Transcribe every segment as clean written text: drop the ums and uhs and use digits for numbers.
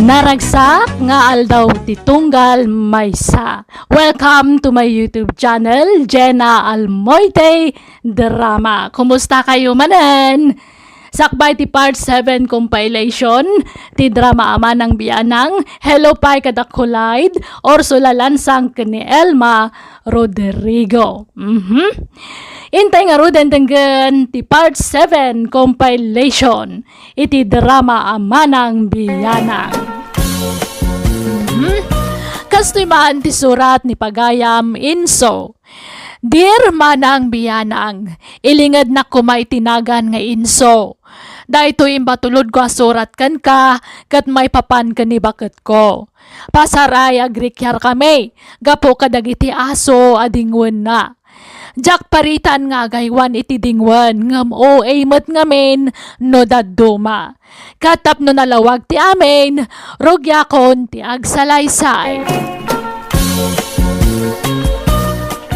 Naragsak nga aldaw titunggal maysa. Welcome to my YouTube channel, Jenna Almoite Drama. Kumusta kayo manan? Sakbay ti part 7 compilation, ti drama ama ng biyanang, Hello Pai Kadakulide, or Sulalansang ni Elma Rodrigo. Intay nga ruden tenggen ti part 7 compilation, iti drama ama ng biyanang. Kastoy maan ti surat ni Pagayam Inso. Dear manang biyanang, ilingad na kumay tinagan nga Inso. Dahito imbatulod ko asurat kan ka, kat may papan ka ni bakit ko. Pasaray agrikyar kami, gapo kadagiti aso adingwan na. Jak paritan nga gaywan iti dingwan, ngam o aymat ngamin no daduma. Katap no nalawag ti amin, rogyakon ti agsalaysay.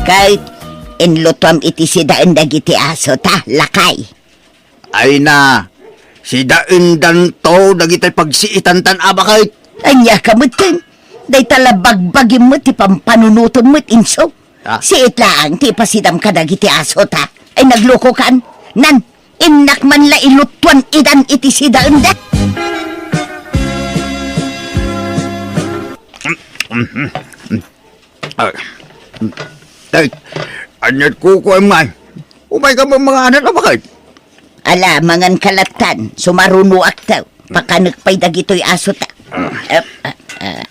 Kahit inlutom iti sidaan dagiti aso ta, lakay. Ay na, si daindan to, dagitay pagsiitan tan abakay. Anya kamutin, day talabagbagin mo ti pampanunuton mo't Inso. Ah? Siit lang ti pasidam ka dagiti aso ta, ay nagloko kan, nan, inak man la ilutuan idan iti sidaan da. Tay, anyat ko man. Umay ka ba mga anak abakay? Ala, mangan kalatan, sumaruno aktaw, pakanagpay dagito'y aso ta.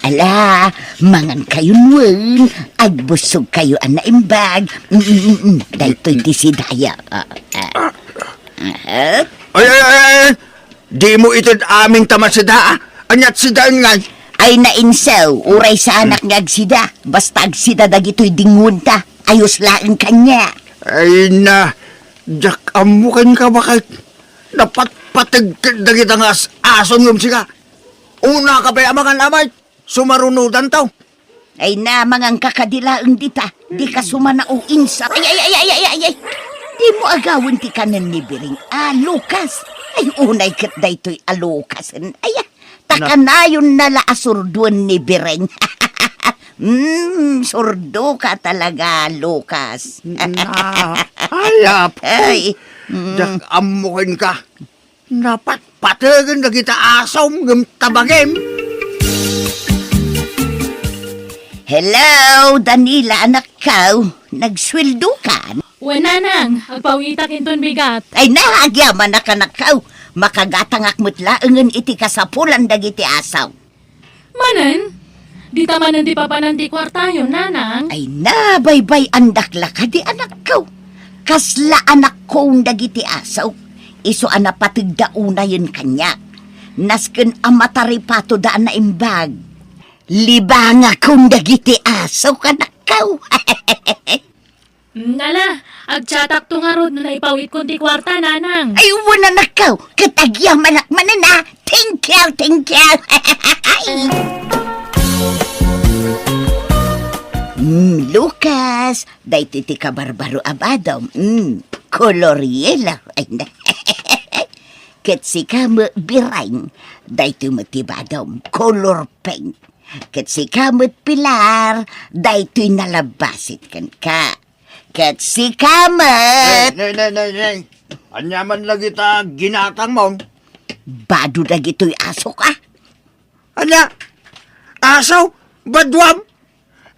Ala, mangan kayo nun, agbusog kayo ang naimbag. Dahito'y tisidaya. Ay, di mo itid aming tamasida, anyat sidaan nga. Ay nainsaw, uray sa anak nga agsida, basta agsida dagito'y dingun ta, ayos laang kanya. Ay na, jak amukan ka bakit? Dapat patagkid dagitang ason yung siga. Una ka ba amangan amay, sumarunudan tao. Ay na, mangang kakadilaang dita, di ka sumanao insa. Ay. Di mo agawin ti kanan ni Biring. Lukas. Ay, unay kat daytoy alukasan. Ay, takanayon nala asurduan ni Biring. Surdo ka talaga, Lucas. Ayap. Ay. Jak amukin ka. Dapat patagan na kita asom ng tabagim. Hello, Danila, anak ka. Nagsweldo ka? Wenanang, agpawitak inton bigat. Ay, nahagyaman na kanak ka. Makagatangak mo't laangan iti kasapulan dagiti asaw. Manan, di tamanan di papanan di kwartayo, nanang. Ay, nabaybay andakla ka di anak ka. Kasla anak kong dagiti asaw. Iso anapatigdauna yun kanya. Nasken amataripato daan na imbag. Libanga kong dagiti asaw kanakaw. Nala, agtsatak to nga rod no naipawit kong di kwarta, nanang. Ay, wala nakaw. Katagya manak manana. Thank you. Lucas, dahito ti kabarbaro abadom. Koloriela. Ay na. Katsi ka mo birain, dahito mo tibadom. Color paint. Katsi ka mo pilar, dahito'y nalabasit kan ka. Katsi ka mo... Nay. Anyaman lagi ta ginatang mo. Bado na gito'y aso ka. Anya, asaw, badwam.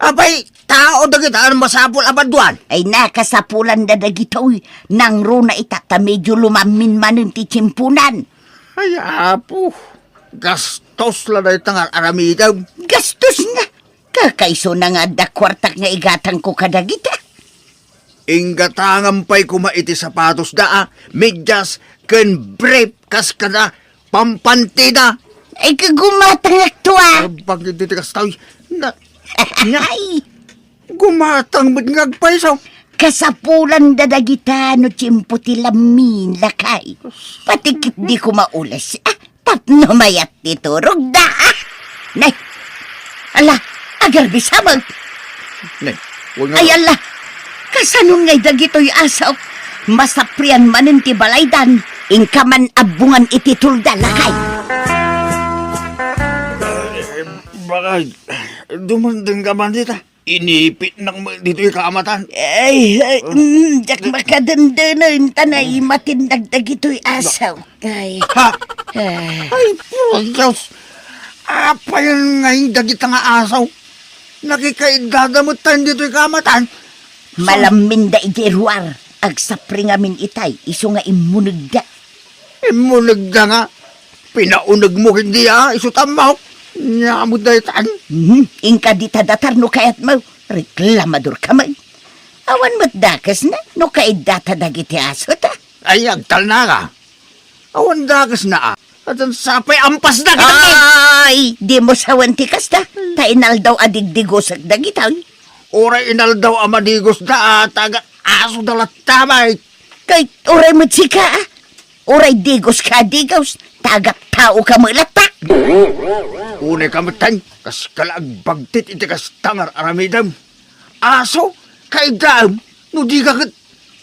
Abay, tao na kita masapol abadwan. Ay nakasapulan na dagito'y nang runa itata medyo lumamin manin ti tsimpunan. Ay, apo. Gastos la na itang aramidaw. Gastos na. Kakaiso na nga dakwartak nga igatang ko kadagita. Ingatangan pa'y kumaiti sapatos daa, medyas, ken brief, kas ka na, pampantina. Ay kagumatang aktuwa. Pag hindi tikas tao, na, Ay, gumatang ngagpay sa. kasapulan da dagita no tsimpo ti lamin lakay. Patikit di ko maulas. Tapno mayat ti turog da. Nay, ala, agar bisamag. Nay, huwag nga. Ay ala, kasanong ngay dagito'y asaw. Masaprian manin ti balaydan. Ingkaman abungan iti tulda lakay. Baka dumandang ka man dito. Inipit ng dito yung kaamatan. Jak makadandanan, tanay matindagdag ito'y asaw. Ay, Ha? Ay, po, Diyos. Apa yan ngayon dagit nga asaw? Nakikaidadamot tayo dito yung kaamatan. malamin da ijeruar. Agsapri nga min itay, iso nga imunag da. Imunag na nga. Pinaunag mo hindi iso tamaw. Nyamod na itan. Ingka di tadatar no kayat mo, reklamador ka man. Awan mo't dakas na, no kaid data dagiti aso ta. Ay, agtal na ka. Awan dagas na At ang sapay ampas na kita. Ay, di mo sawan tikas ta. Tainal daw adigdigosag dagitaw. Oray inal daw amadigos da taga aso dalat tamay. Kay oray mo tsika oray digos ka digos, tagat tao ka malata. Unay kamatan, kas kalagbagtit iti kas tangar aramidam. Aso, kaidam, no di ka kat...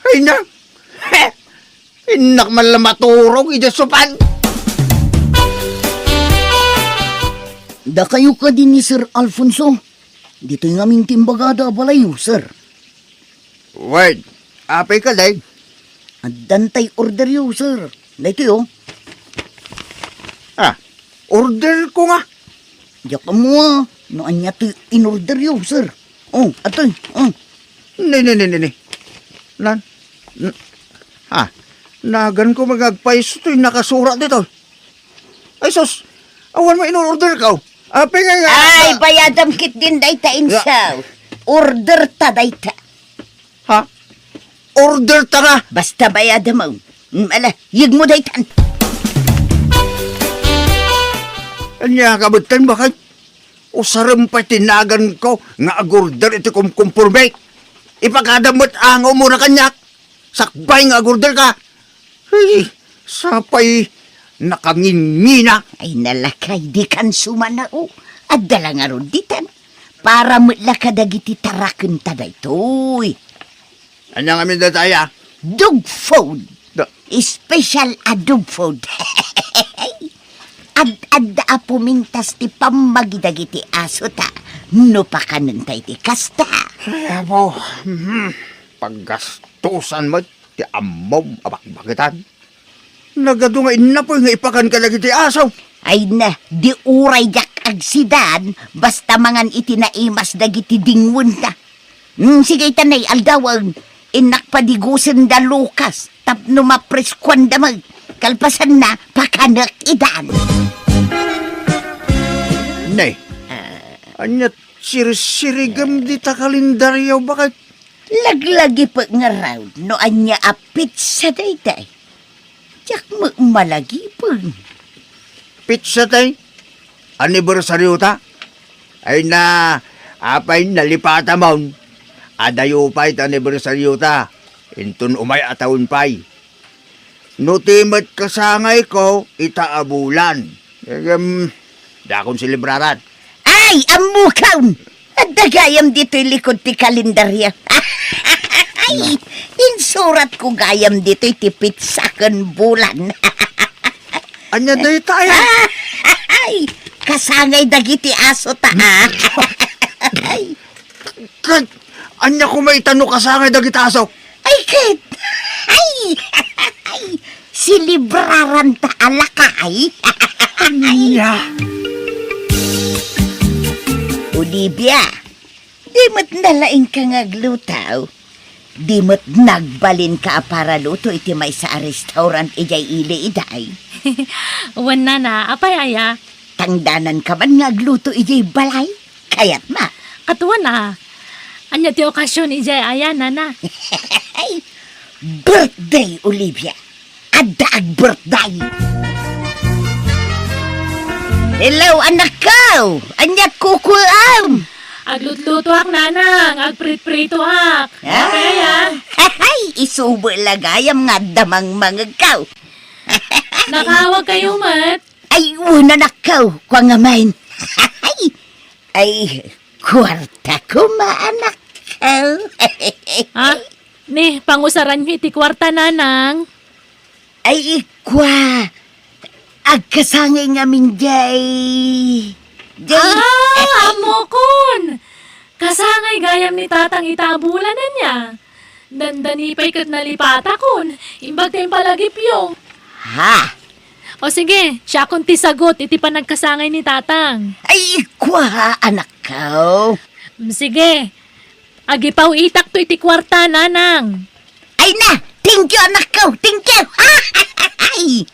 Ay na, inak man lang maturog, iti sopan. Da kayo ka din ni Sir Alfonso. Dito yung aming timbagada balayo, sir. Wait, apay ka day. At dantay order yo, sir. Dito yo. Order ko nga. Diyak mo no anya to in-order yo, sir. Oh, atoy. Ni. Nagan ko magagpais ito'y nakasura dito. Ay sus, awan mo in-order ka. Apay nga. Ay, bayadam kit din dayta insaw. Order ta dayta. Ha? Order ta nga. Basta bayadam mo. Ala, yig mo daytan. Anya kabutan bakit? Usaram pa tinagan ko nga agorder iti kumkumpurme. Ipakadamot angaw mo na kanyak. Sakbay nga agorder ka. Ay, sapay nakangingina. Ay nalakay di kan sumanao. At dala nga ron ditan. Para matlakadagiti taraken ta daytoy. Anya nga min dataya? Dog food. Special a dog food. Ad apumintas ti pamagidagiti aso ta. No pa kanantay ti kasta. Ay, po. Paggastusan mo, ti amom abakbakitan. Nagadungain na po nga ipakan ka lagi ti asaw. Ay na, di uray jak agsidan, basta mangan itinaimas dagiti dingwon ta. Sige tanay, aldawag, inak padigusan da Lucas, tapno mapreskwan damag, kalpasan na, pakanak idan. Nay, anyat sirisirigam di ta kalendaryo bakit? Laglagi pa nga raw, no anya apit sa dayday. Jak mo malagi pa. Pizza tay? Anibersaryo ta? Ay na, apay nalipata mo. Adayo pa'y anibersaryo ta. Intun umay atawin pa'y. Nutimat kasangay ko, itaabulan. Dakon silibraran. Ay, amukaw! At dagayam dito'y likod ti kalendarya. Ay, insurat ko gayam dito'y tipit sa kan bulan. Anya day tayo? Ay, kasangay dagiti aso ta. Ay, Anya ko may tanong kasangay dagitaso. ay, kit. Ay, silibraran ta alakay. Anya? Olivia, di mo't nalaing ka ngaglutaw. Di mo't nagbalin ka para luto iti may sa restaurant ijay ili iday. Wan na, apay aya. Tangdanan ka man ngagluto ijay balay. Kayat ma. Katuwa na. Anya ti okasyon ijay aya nana. Ay, birthday, Olivia. Adaag birthday. Hello, anak ko. Anyat kukuam. Aglutluto ak nanang, agprit-prito ak. Apay aya. Ay, isubo lagayam nga damang mga kaw. Nakawag kayo mat. Ay, una na kaw, kwa nga main. Ay, kwarta ko maanak kaw. Ha? Ni, pangusaran nyo iti kwarta nanang. Ay, kwa. Agkasangay nga min jay. Amo kun! Kasangay gayam ni tatang itabulan na niya. Dandanipay kat nalipata kun. Imbag kayong palagipyo. Ha? O sige, siya kun ti sagot, iti pa nagkasangay ni tatang. Ay, kwa, anak ko. Sige, agipaw itak to iti kwarta, nanang. Ay na, thank you, anak ko. Thank you. Ay.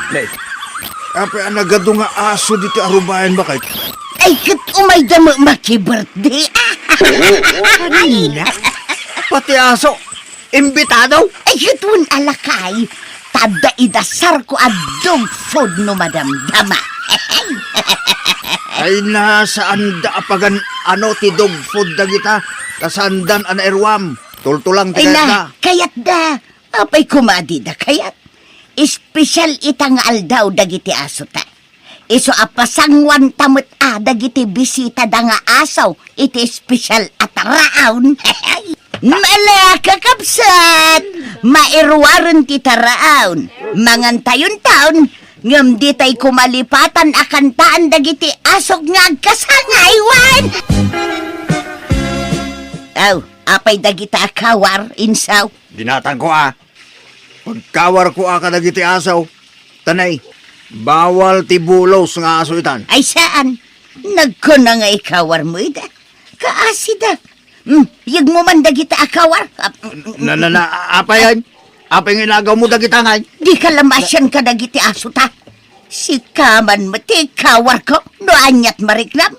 Nay, apa ang nagado nga aso dito arubayan ba kayo? Ay, kat umay damo maki-birthday. Kanina? Pati aso, imbitado? Ay, katun alakay. Tada idasar ko at dog food no madamdama. Ay nasaan da apagan ano ti dog food da kita? Kasandan an erwam. Tultulang Ay tigat na, da. kayat da. Apay kumadi da kayat. Espesyal itang aldaw dagiti aso ta. Iso apasangwan tamot dagiti bisita da nga asaw. Iti espesyal ataraon. Mala kakapsat. Mairwaran ti taraon. Mangantayon taon. Ngam di tay kumalipatan akan taan dagiti asog nga agkasangaywan. Aw, apay dagiti akawar, insaw. Dinatang ko Pagkawar ko ka dagiti asaw. Tanay, bawal ti bulos nga aso itan. Ay saan? Nagko na nga ikawar mo ida. Kaasida. Yag mo man dagiti akawar. Apa yan? Apa yung inagaw mo dagita ngay? Di ka lamasyan ka dagiti aso ta. Si kaman mo ti ikawar ko. No anyat mariklam.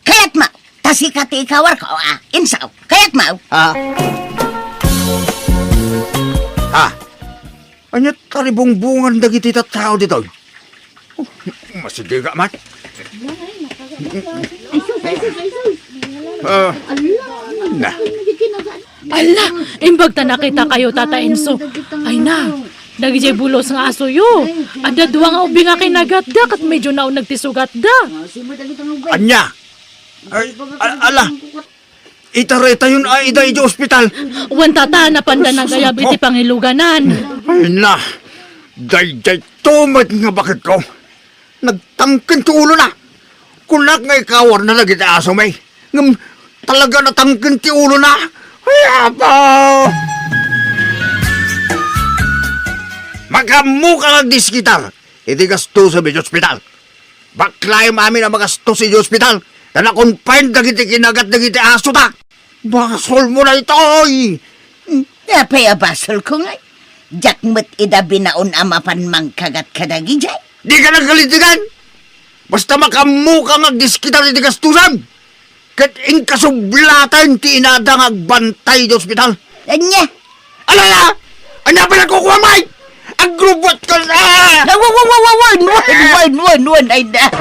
Kayat ma. Tasi ka ti ikawar ko. Insaw. Kayat ma. Anyat taribong-bungan dagiti tattao dito. Masidiga man. Na. Ala, imbag ta nakita kayo, Tata Enzo. Ay na, nagijay bulos nga aso yo. Ada duwa nga ubi nga kinagat da, kat medyo na nagtisugat da. Anya! Ay, ala! Itareta yun ida iti ospital. Wan tata, napanda na gayab iti pangiluganan. Ay na! Day tumat nga bakit ko. Nagtangkin ti ulo na. Kunak nga ikawar na lagi ti aso may. Ngam talaga natangkin ti ulo na. Ay, apaw! Magamuka ng diskitar. Iti gasto sa medyo ospital. Baklay mami na magasto sa ospital. Na nakonfine dagiti kinagat dagiti aso ta. Basol mo na ito, oy! Napay abasol ko nga. Jak mo't ida binaon amapan mang kagat kadagi jay. Di ka nagkalitigan! Basta makamuka nga diskitar iti gastusan. Kat inkasublatan ti inadang agbantay di ospital. Anya? Alala! Anya pa nakukuha, Mike! Agrubot ka na! Wan, ay da.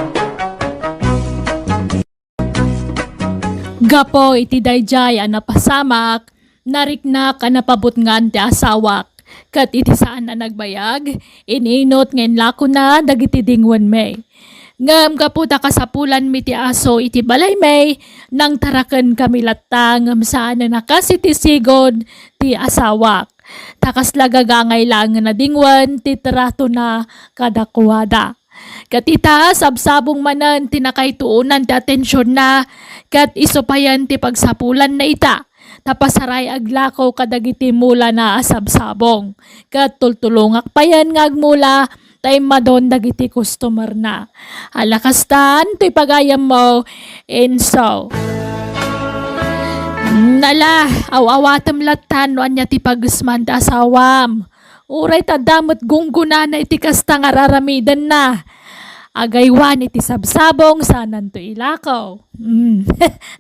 Gapo iti dayjay anapasamak, nariknak anapabutngan ti asawak. Kat iti saan na nagbayag, ininot ngayon lako na dagiti dingwan may. Ngam kaputa kasapulan mi ti aso iti balay may, nang taraken kami latang ngam saan na nakasitisigod ti asawak. Takas lagagangay lang na dingwan ti trato na kadakwada. Katita sabsabong manan tinakaytuunan ti atensyon na kat isopayan ti pagsapulan na ita. Tapasaray aglakaw kadagiti mula na asabsabong. Kat tultulungak payan ngagmula tay madon dagiti customer na. Alakastan to'y pagayam mo Enzo. Nala, awawatam latan no anya ti pagsman ta asawam. Uray tadamot gungguna na iti kasta nga raramidan na. Agaywan iti sabsabong sanan to ilakaw.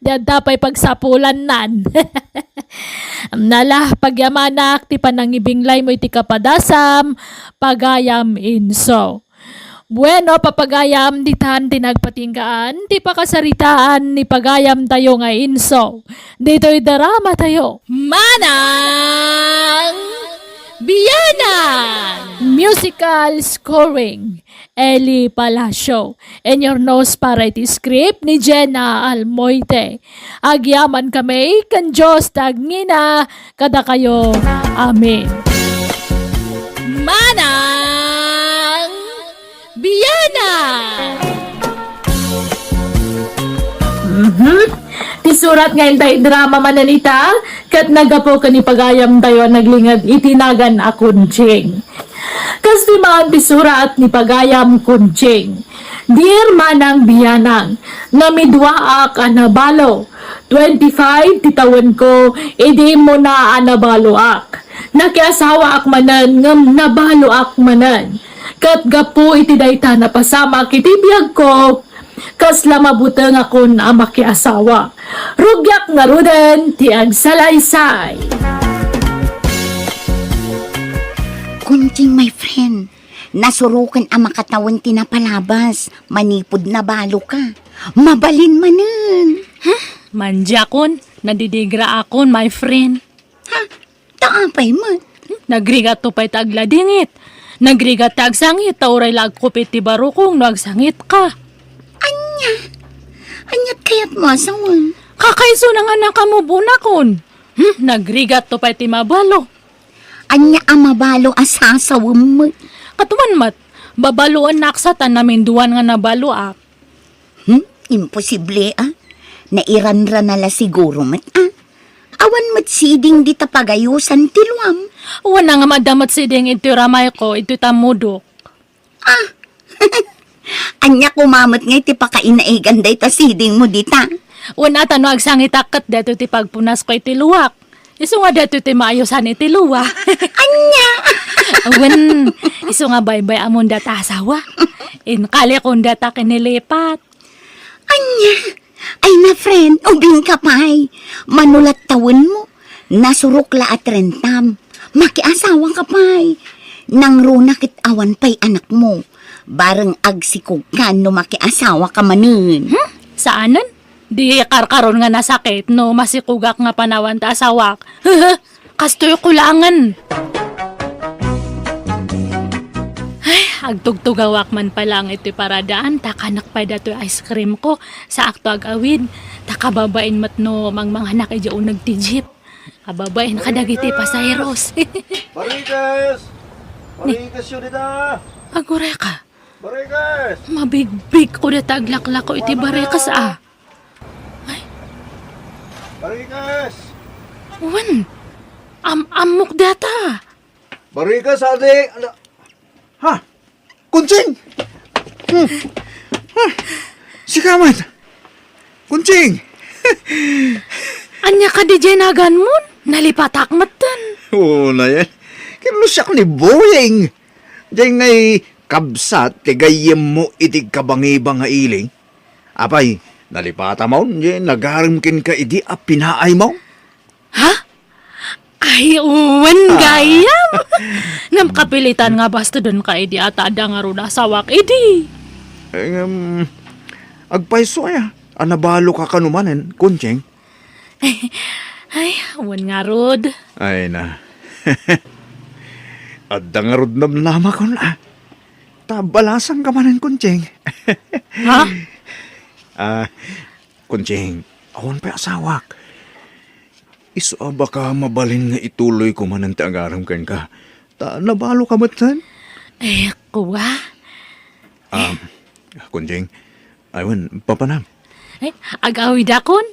Dapay pagsapulan nan. Nala, pagyamanak ti panangibinglay mo iti kapadasam, pagayam Enzo. Bueno, papagayam di tan tinagpatinggaan, di pakasaritaan ni pagayam tayo nga Enzo. Dito'y darama tayo. Manang Biyanan! Musical scoring, Eli Palacio. And your nose para iti script ni Jenna Almoite. Agyaman kami, kan Diyos tagngina, kada kayo. Amen. Manang biyana! Tisurat nga intay drama mananita, kat nagapo ka ni pagayam tayo naglingad itinagan a kunching. Kas di maan tisurat ni pagayam kunching. Dear manang biyanang, namidwa ak anabalo. 25 titawan ko, edi mo na anabalo ak. Nakiasawa ak manan, ngam nabalo ak manan. Kat gapo iti dayta na pasama kitibiyag ko, kas lamabutang akon ang makiasawa. Rugyak nga rudan, tiag salaysay. Kunting, my friend, nasurukan ang makatawan tinapalabas. Manipod na balo ka. Mabalin manan. Manja kon, nadidigra akon, my friend. Taapay man. Nagrigat to pa'y tagladingit. Nagrigat tag sangit, tauray lagkupit ti barukong, nagsangit ka. Anyat kayat mo asawan. Kakaiso na nga nakamubuna kon. Nagrigat to pa'y ti mabalo. Anya ang mabalo asasawam mo. Katuman mat, babaluan naksatan namin duwan nga nabaluak. Imposible Nairanra nala siguro mat Awan mat siding di tapagayusan tiluam. Wana nga madamat siding ito ramay ko, ito tamudok. Anya kumamat nga iti pakainaigan day ta siding mo dita. Wana tano agsangit akat dato ti pagpunas ko iti luwak. Iso nga dato ti maayusan iti luwa. Anya! Awan, iso nga baybay amon data asawa. Inkali kong data kinilipat. Anya! Ay na friend, ubing ka pa'y. Manulat tawon mo. Nasurukla at rentam. Makiasawa ka pa'y. Nang runakit awan pa'y anak mo. Barang agsikog ka no makiasawa ka manin. Saanan? Di karkaron nga nasakit no masikugak nga panawan ta asawak. Kastoy kulangan. Ay, agtugtugawak man palang iti paradaan, takanak pa dato ice cream ko, sa akto agawid, takababain mat no mangmanghanak ay diyo nagtijip. Kababain kadagiti pasayros. Marikas! Marikas yun dita! Agure ka, Marikas! mabigbig ko na taglaklak ko iti barekas Marikas! Wan, amok data. Marikas, ate! Ha? Kunching! Sikaman! Kunching! Anya ka di jenagan mon, nalipatak matan. Oo na yan. Kinusak ni Boying. Diyan nga'y kabsat, tigayem mo itig kabangiba nga iling. Apay, nalipata mo, diyan nagarimkin ka idi a pinaay mo. Ha? Ay, uwan gayam. Ngam kapilitan nga basta dun ka idi at ada nga ron asawak idi. Agpaiso ya. Anabalo ka kanumanen, Kunching. Ay, uwan nga rod. Ay na. Adda nga rod namnama ko na. Tabalasan ka manen, Kunching. Ha? Kunching, awan pa asawak. Iso baka mabalin nga ituloy ko man ang tagaram kan ka. Nabalo ka matan? Eh, kuwa. Kunjing, aywan, papanam. Ay, agawid akon.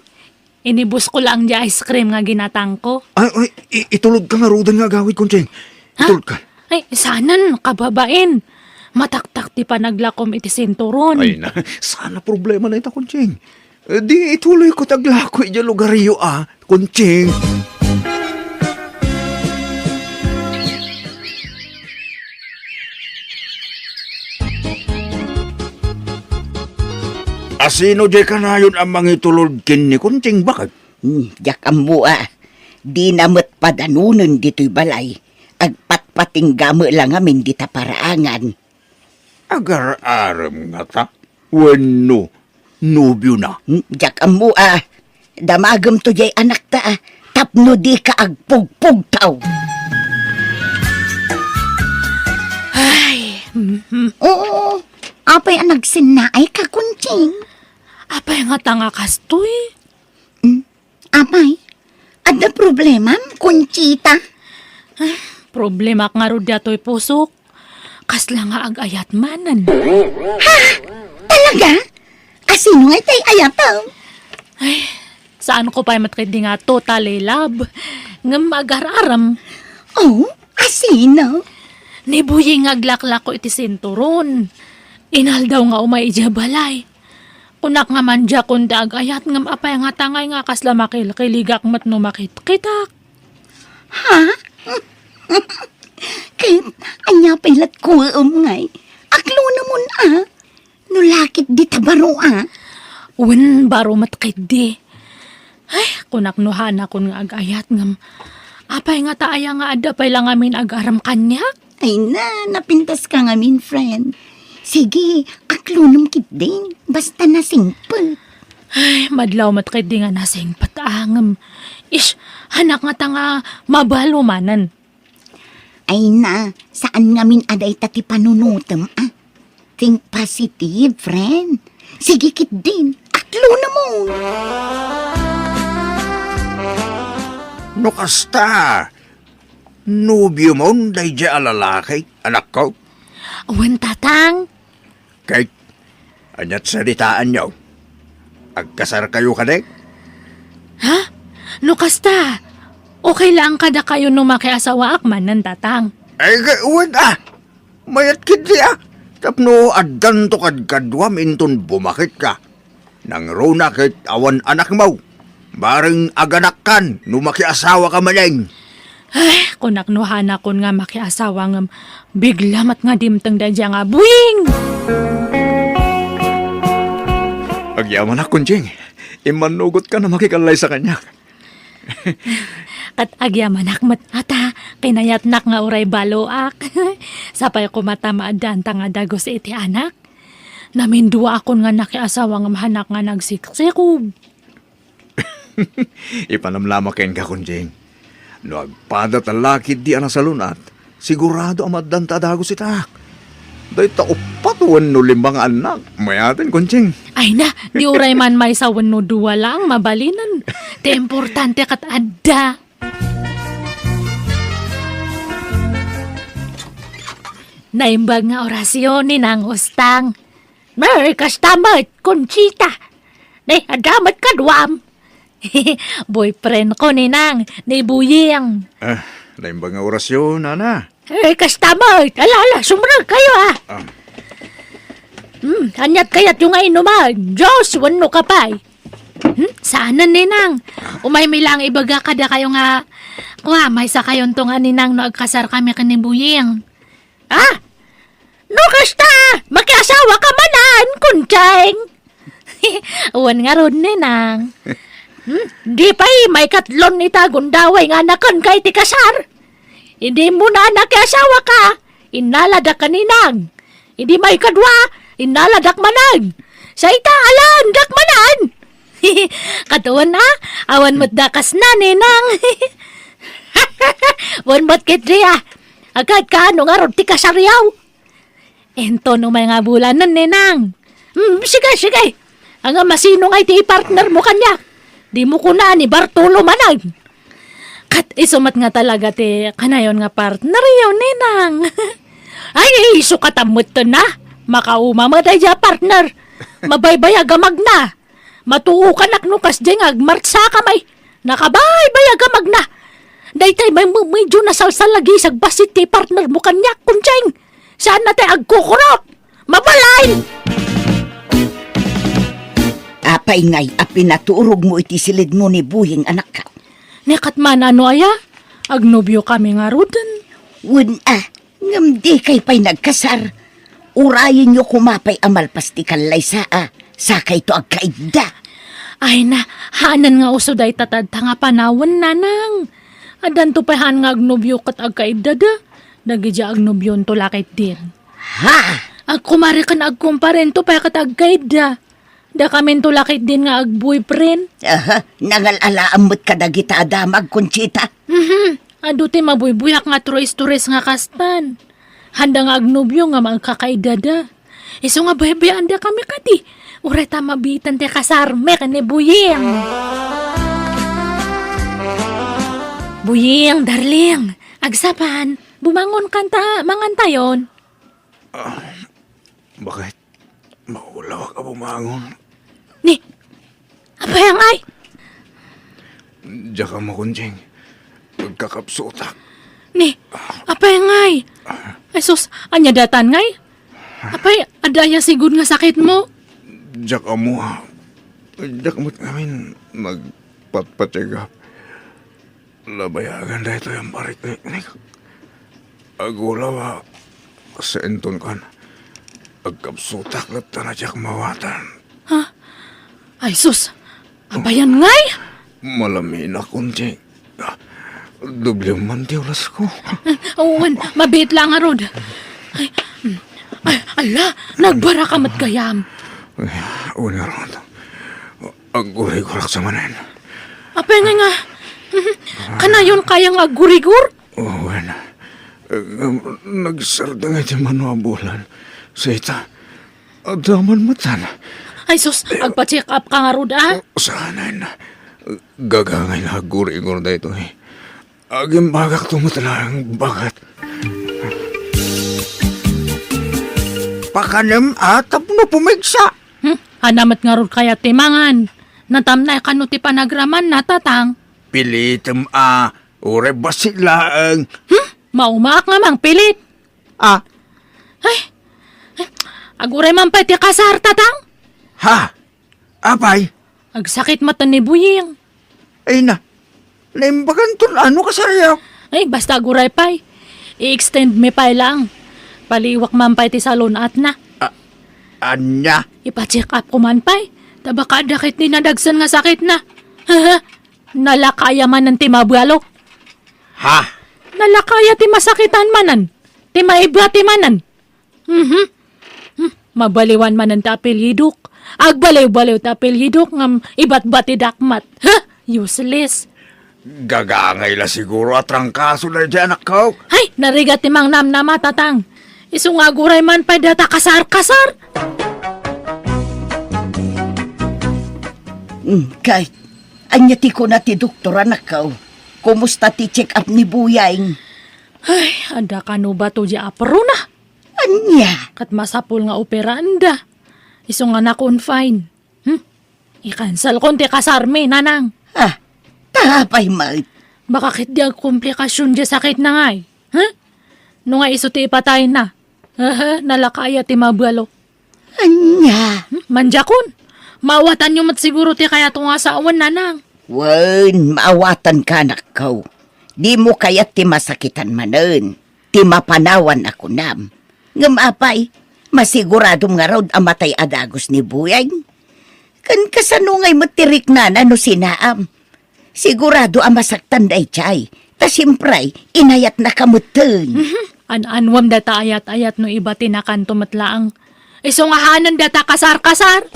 Inibus ko lang di ice cream nga ginatang ko. Ay, itulog ka nga rudan nga gawid, Kunjing. Itulog ka. Ay, sanan, kababain. Mataktak ti pa naglakom iti sinturon. Ay na, sana problema na ita, Kunjing. Di ituloy ko taglako iya lugaryo, Kunjing. Asino di ka na yun ang mangitulod kin ni Kunjing bakit? Yak ang mua. Di namot padanunan dito'y balay. Agpatpating gamo lang amin dita paraangan. Agar-aram nga ta. Wano, nubyo na. Yak ang mua. Damagam to jay anak ta. Tapno di ka agpugpug tao. Ay, Oo. Apay ang nagsinaay ka, Kunjing. apay nga tanga kastoy. Apay, ada problema, Kunchita? Problema nga ro dato'y pusok. kasla nga ag-ayat manan. Talaga? Asino nga tay ayatom? Saan ko pa matkidi nga totally love? Nga mag-araram. Oh, asino? Ni Buying aglaklak ko iti sinturon. Inal daw nga umay ija balay. Kunak nga man dya kunda ag-ayat ngam apay nga tangay nga kasla makilkiligak mat no makit-kitak. Ha? Kaya anya pilat ko ngay. Aklo naman Nulakit di tabaro Wen baro matkidi. Ay, kunak nuhan akon nga ag-ayat ngam. Apay nga taaya nga adapay lang amin ag-aram kanya. Ay na, napintas ka nga min, friend. Sige, aklunam kit din. Basta na simple. Ay, madlaw matkidi nga nasing patangam. Ish, hanak nga tanga mabalo manan. Ay na, saan nga min aday tati panunutam, Think positive, friend. Sige kit din. Aklunam mo. No kasta. Nobyo mo, day dya alalaki, anak ko. Wen tatang. Kay, anyat salitaan nyo. Agkasar kayo kadek? Ha? No kasta. Okay lang kada kayo no makiasawa akman ng tatang. Ay, gawin mayat kiti Tapno addan to kadkadwam inton bumakit ka. Nang rona kit awan anak mo. Baring aganak kan, no makiasawa ka maleng. Ay, kunak nuhan akon nga makiasawa ngam. Biglamat nga dimtang dadya nga buwing. Agyaman akon, Jing. Imanugot ka na makikalay sa kanya. At agyaman akmat ata, kinayatnak nga uray baloak. Sapay ko matamaadan nga dagos iti anak. Namindua akon nga nakiasawa nga mahanak nga nagsiksikob. Ipanamlama ken ka, Kunjing. No agpada talakid di ana salunat, sigurado amadan tadagos itak. Day taupatuan no limbang anak, mayatin, Kunjing. Ay na, di uray man may sawan no duwa lang, mabalinan. Te importante kat adda. Naimbag nga orasyon ni nang ustang. Merry kastamat, Conchita. Nay, adamat ka duwam. Boyfriend ko ni nang, ni Buying. Naimbang nga orasyon, Nana. Kastamat, alala, sumrag kayo Anyat kayat yung nga inuman. Diyos, wano ka pa'y. Saanan ni nang? Umay milang ibaga kada kayo nga. May sa kayon to nga ni nang no agkasar kami ka ni Buying. No kasta, makiasawa ka manan, Kuncheng. Uwan nga ron ni nang. Di pa'y may katlon itagon daway nga nakan kay ti kasar. Hindi mo na nakiasawa ka, inaladak ka ni nang. Hindi may kadwa, inaladak manan. Sa itaalan, dak manan. Katuan na, awan mo't dakas na ni nang. Wan mo't kitri agad ka ano nga ron ti kasaryaw. Ento no may nga bulanan ni nang. Sige. Ang masino nga iti partner mo kanya. Di mo kuna ni Bartolo manag. Kat isumat nga talaga ti kanayon nga partner yun ni nang. Ay, sukatamot to na. Makauma mo tayo partner. Mabaybaya gamag na. Matuo ka naknukas dyan agmartsa kamay. Nakabaybaya gamag na. Daytay may medyo nasalsal lagi sagbasit ti partner mo kanya, Kuncheng. Saan na tayo agkukurot? Mabalay! Apay ngay, apinaturog mo iti silid mo ni Buying, anak ka. Nekat man ano aya? Agnobyo kami nga rudan. Wun ngamdi kay pa'y nagkasar. Urayin nyo kumapay amalpas ti kalay sakay to agkaigda. Ay na, hanan nga uso day tatadta nga panawan nanang. Adan to pahan nga agnobyo kat agkaidada. Nagidya agnobyon to lakit din. Ha? Agkumari kan agkumparen to pa kat agkaida. Da kamin to lakit din nga agboyfriend. Nangalalaamot ka dagita adamag, Conchita. Ado ti mabuybuyak nga turis-turis nga kastan. Handa nga agnobyo nga magkakaidada. Iso nga bebe anda kami kadi. Ureta mabitan ti kasarme ka ni Buying. Buying, darling. Agsapan, bumangon kanta, mangantayon. Bakit? Maulaw ka bumangon. Ni, apayang ay? Diyan ka mo, Kunjing. Pagkakapsutak. Ni, apayang ay? Ay sus, anya datan ngay? Apay, adaya sigud nga sakit mo? Diyan ka mo. Diyan ka mo't ngamin magpatpatigap. Labayagan dahil ito yung barik ni Agulaw sa enton kan. Agkapsutak na tanadyak mawatan. Ay sus, apayan ngay? Malamin na, Kunjing. Doble man diulas ko. Uwan, mabit lang arod. Ay, ala, nagbara ka mat kayam. Una ron. Ang gulay-gulak sa manin. Apay nga. Kanayon kayang agurigur? Uwan. Nagsarda nga di manuabulan. Sa ita, adaman matan. Ay sus, agpa-check up ka nga rod ah. Saanan. Gagangay na guri-gur na ito eh. Aging bagak tumutalang bagat. Pakanem atap no pumigsa. Hanamat nga rod kaya timangan. Natamnay kanuti panagraman natatang. Pilitem ure basilaang. Maumaak nga mang pilit. Ay, aguray man pa ti kasar tatang. Ha? Apay? Agsakit mata ni Buying. Ay na. Naimbagan tun ano kasaryaw? Ay, basta aguray pa'y. I-extend me pa'y lang. Paliwak man pa'y ti salon at na. Anya? Ipa-check up ko man pa'y. Tabaka dakit ni nadagsan nga sakit na. Nalakaya man ng timabalo. Ha? Nalakaya ti masakitan manan. Ti maibra ti manan. Mabaliwan man ang tapil hiduk. Agbaliw-baliw tapil hiduk ngam ibat-bat ti dakmat. Useless. Gagangay la siguro at rangkaso na dyan ako. Ay, narigat ti mang nam na matatang. Isungaguray man pa data kasar-kasar. Kahit, anya ti ko na ti doktora nakaw. Kumusta ti check up ni Buyang? Ay, anda ka no ba to di apro na? Anya? Kat masapul nga operanda. Iso nga na-confine. I-cancel kon ti kasarme, nanang. Tapay mat. Baka kit di ag komplikasyon di sakit na ngay. No nga iso ti ipatay na. Nalakaya ti mabalo. Anya? Manjakon. Mawatan nyo mat siguro ti kaya tunga sa awan, nanang. Wan, maawatan ka nakaw. Di mo kaya ti masakitan manen. Ti mapanawan ako nam. Ngam apay, masiguradong nga raw amatay adagos ni Buyang. Kan kasanungay matirik na no sinaam. Sigurado ang masaktan day chay. Ta simpray, inayat na kamuteng. An-anwam data ayat-ayat no iba tinakan tumatlaang. Iso nga hanan data kasar-kasar.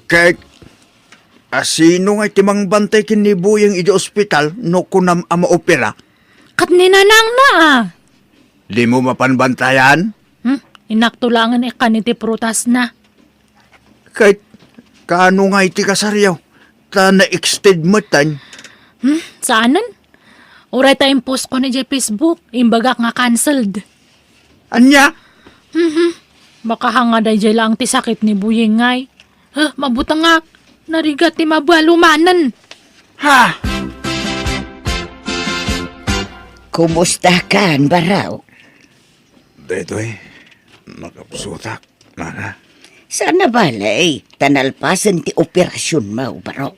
Kaya, asino nga timang bantay kinibuyang iti ospital no kunam ama opera? Kat ni nanang na Di mo mapanbantayan? Inaktulangan ikaniti prutas na. Kahit kaano nga iti kasaryaw, ta na-extend mo tan. Saanan? Uray tayong post ko na di Facebook. Imbagak nga cancelled. Anya? Baka hanga day jay lang ti sakit ni Buying ngay. Mabutang nga. Narigat ti mabalumanan. Ha? Kumusta ka, baraw? Detoy, nakapsutak, mana. Sana balay, tanalpasan ti operasyon mo, baraw.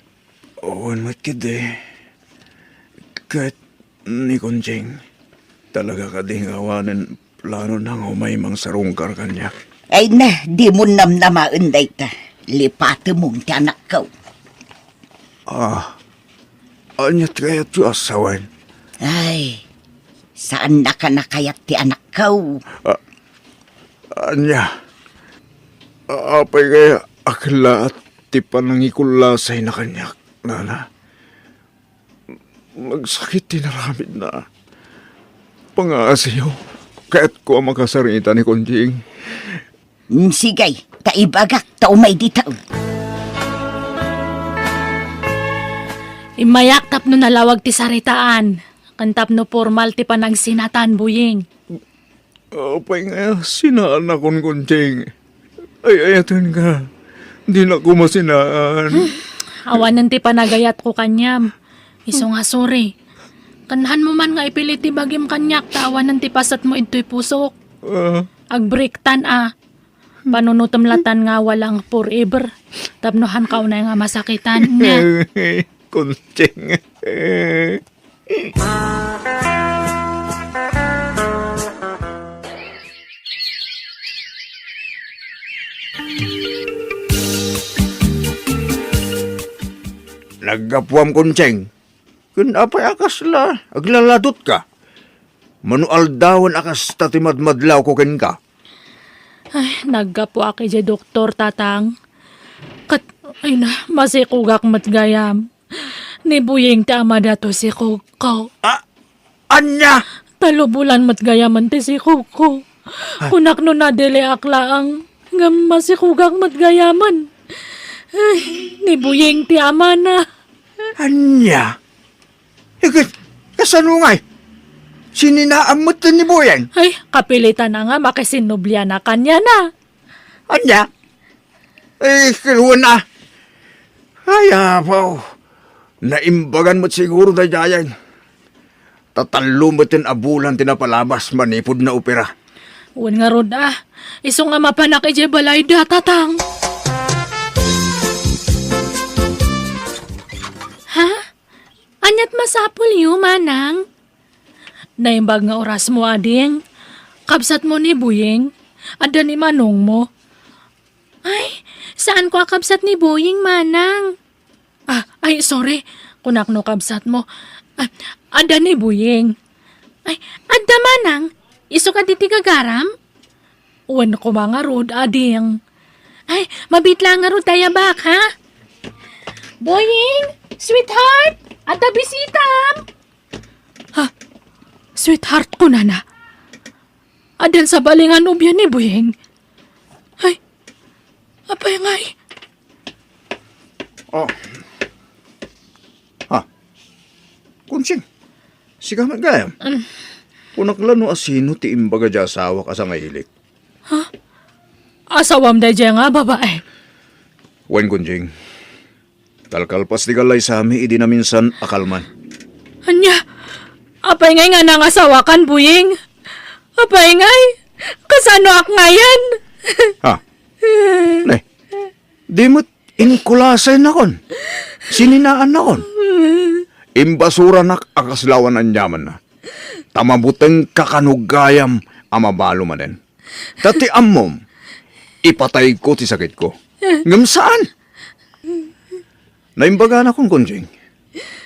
Oon matkid eh. Kahit ni Kunjing, talaga ka ding awanan plano nang umay mang sarungkar kanya. Ay na, di mo namnamaan day ta. Lipate mong ti anak ko. Anyat kaya ti asawan? Ay, saan na ka nakayat ti anak ko? Anya, apay kaya akla at ti panangikulasay na kanya, nana. Magsakit tinaramid na. Pangaasiyo, kaya't ko ang makasarita ni Kunjing. Sigay, taibagak, taumay ditaw. Imayak tap no nalawag ti saritaan. Kantap no formal ti panagsinatan, buying. Apay nga, sinaan akong kunting. Ay, ayatan ka. Di na ko masinaan. Awanan ti panagayat ko kanyam. Iso nga sorry. Kanahan mo man nga ipilit ti bagim kanyak, tawanan ti pasat mo ito'y pusok. Agbriktan panunutumlatan nga walang forever. Tapnohan ka unay nga masakitan nga. Kunting. Naggapuam kunting. Kun apay akas la, aglaladot ka. Manual dawan akas tatimadmadlaw ko ken ka. Ay, naggapo aki di doktor tatang. Ay na, masikugak matgayam. Ni buying ti ama dato si Kuko. Anya! Talubulan matgayaman ti si Kuko. Kunak no na dili aklaang nga masikugak matgayaman. Ay, ni buying ti ama na. Anya? Kasanungay? Sininaamot na ni Boyeng? Ay, kapilitan na nga makisinublia na kanya na. Anya? Kiluan na. Ay, apaw. Naimbagan mo't siguro na jayan. Tatalumot abulan tinapalabas manipod na opera. Uwan nga rod iso nga mapanak ije balay da tatang. Ha? Anyat masapul yu manang? Naimbag nga oras mo ading. Kabsat mo ni Buying. Ada ni manong mo. Ay, saan ko kabsat ni Buying manang? Ay, sorry. Kunak no kabsat mo. Ada ni Buying. Ay, ada manang. Iso ka diti kagaram? Uwan ko mga rod, ading. Ay, mabitla nga rod tayo bak, ha? Buying! Sweetheart! Ada bisitam! Ha? Sweetheart ko na. Adan sa balingan ubyan ni Buying. Ay, apay nga eh. Oh. Ha? Kunsing, siga magayam. Punaklano asino ti imbaga dya asawa ka sa ngahilik. Asawam da dyan nga, babae. Wen kunjing, kalkalpas di galay sa amin, idi na minsan akalman. Anya, apay ngay nga nang asawakan, Buying. Apay ngay, kasano ak ngayan? Ha? Ne, di mo't inkulasay na kon. Sininaan na kon. Imbasura nak akaslawan ang yaman na. Tamabuteng kakanugayam amabalo manen. Tati ammom, ipatay ko ti sakit ko. Ngam saan? Naimbaga na kong kunjing.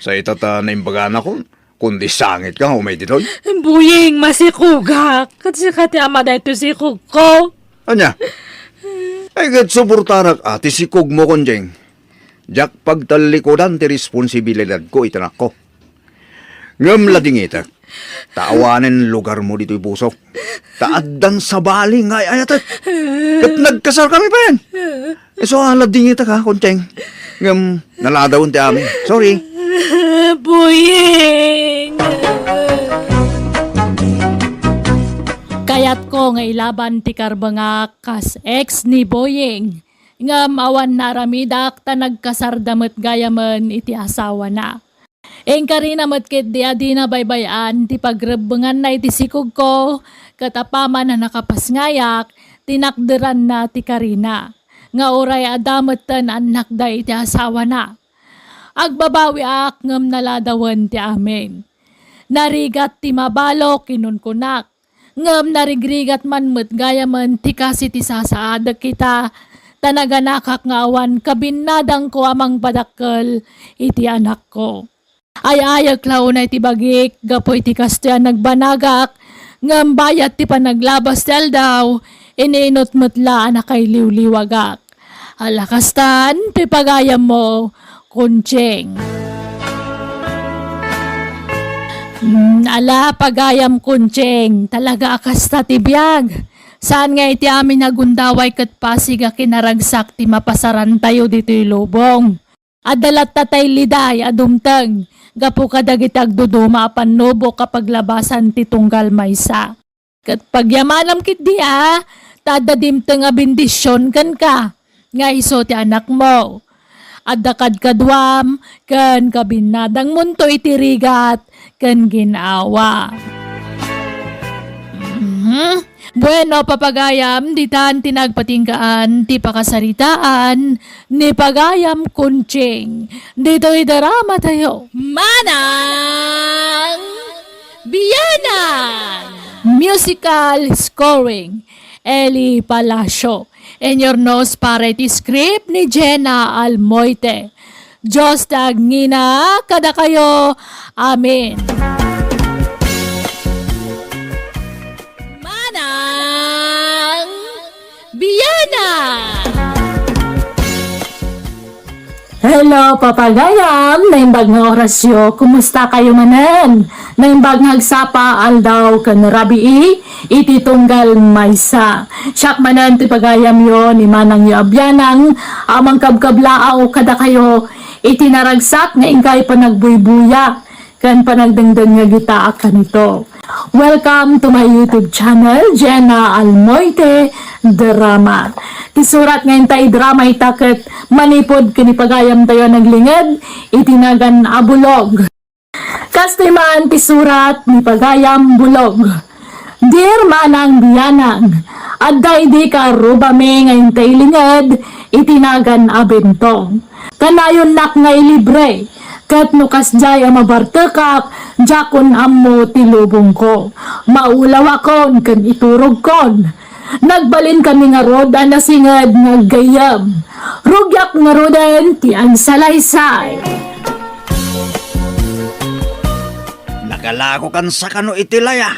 Sa itata naimbaga na kong, kundi sangit ka umay ditoy. Buying, masikugak. Kasi kati ama da ito si Kuko. Anya? Ay gat suportarak ati si kug mo kunjing. Jak pagtalikodan ti responsibilidad ko itanak ko. Ngam lading itak. Taawanin lugar mo dito'y pusok. Taaddan sa bali nga ayatat. Kat nagkasal kami pa yan. So lading itak ha, kunjing. Ngam naladawon ti amin. Sorry. Buying! Kayat ko nga ilaban ti karbanga kas ex ni Boying. Nga mawan naramidak ta nagkasardamet gayaman iti asawa na. Engka rin namat kit di adi na baybayan ti pagrebengan na iti sikog ko katapaman na nakapasngayak tinakderan na ti Karina. Nga oray adamet tan anak da iti asawa na. Agbabawi ak ngam naladawan ti amin. Narigat ti mabalo kinunkunak. Ngam narigrigat man met gayaman ti kasi ti sasaadag kita. Tanaganakak nga awan kabinadang ko amang padakkel iti anak ko. Ay ayag launay ti bagik gapo iti kastoyan nagbanagak. Ngam bayat ti panaglabas tel daw ininot metla anak kay liwliwagak. Alakastan ti pagayam mo kunjing. Ala pagayam kunjing, talaga akasta ti biyag. Saan nga iti amin nagundaway kat pasiga kinaragsak ti mapasaran tayo dito'y lubong. Adalat tatay liday adumteng, Gapu kadagitag duduma panubo kapag labasan ti tunggal maysa. Kat pagyamanam kit dia, tadadim te nga bendisyon kan ka. Nga iso ti anak mo. Adakad kadwam, kan kabinadang munto itirigat, kan ginawa. Bueno, papagayam, ditan tinagpatingkaan, ti pakasaritaan, ni pagayam kunching. Dito idarama tayo. Manang Biyanan! Musical scoring, Eli Palacio. And your nose para iti script ni Jenna Almoite. Diyos tagngina, kada kayo. Amen. Manang Biyana! Hello, papagayam! Naimbag nga orasyo, kumusta kayo manan? Naimbag nga agsapa, aldaw kan rabii, iti tunggal maysa. Siyak manan ti pagayam yo, ni manang yo abyanang, amang kabkablaaw kada kayo, iti naragsak nga ingkay panagbuy-buya, kan panagdangdang nga gita kanito. Welcome to my YouTube channel, Jenna Almoite Drama. Tisurat ngayon tayo drama itaket manipod kinipagayam tayo naglingad, itinagan abulog. Kastiman tisurat ni pagayam bulog. Dear manang biyanang, adday di ka rubame ngayon tayo lingad, itinagan abentong. Kanayon nak ngay libre. Kat nukas jay mabartekak, jakon ammo tilubong ko. Maulaw akon, kan iturog kon. Nagbalin kami nga rod, anasingad nga gayam. Rugyak nga roden, ti ang salaysay. Nagalako kan sa kano itilaya.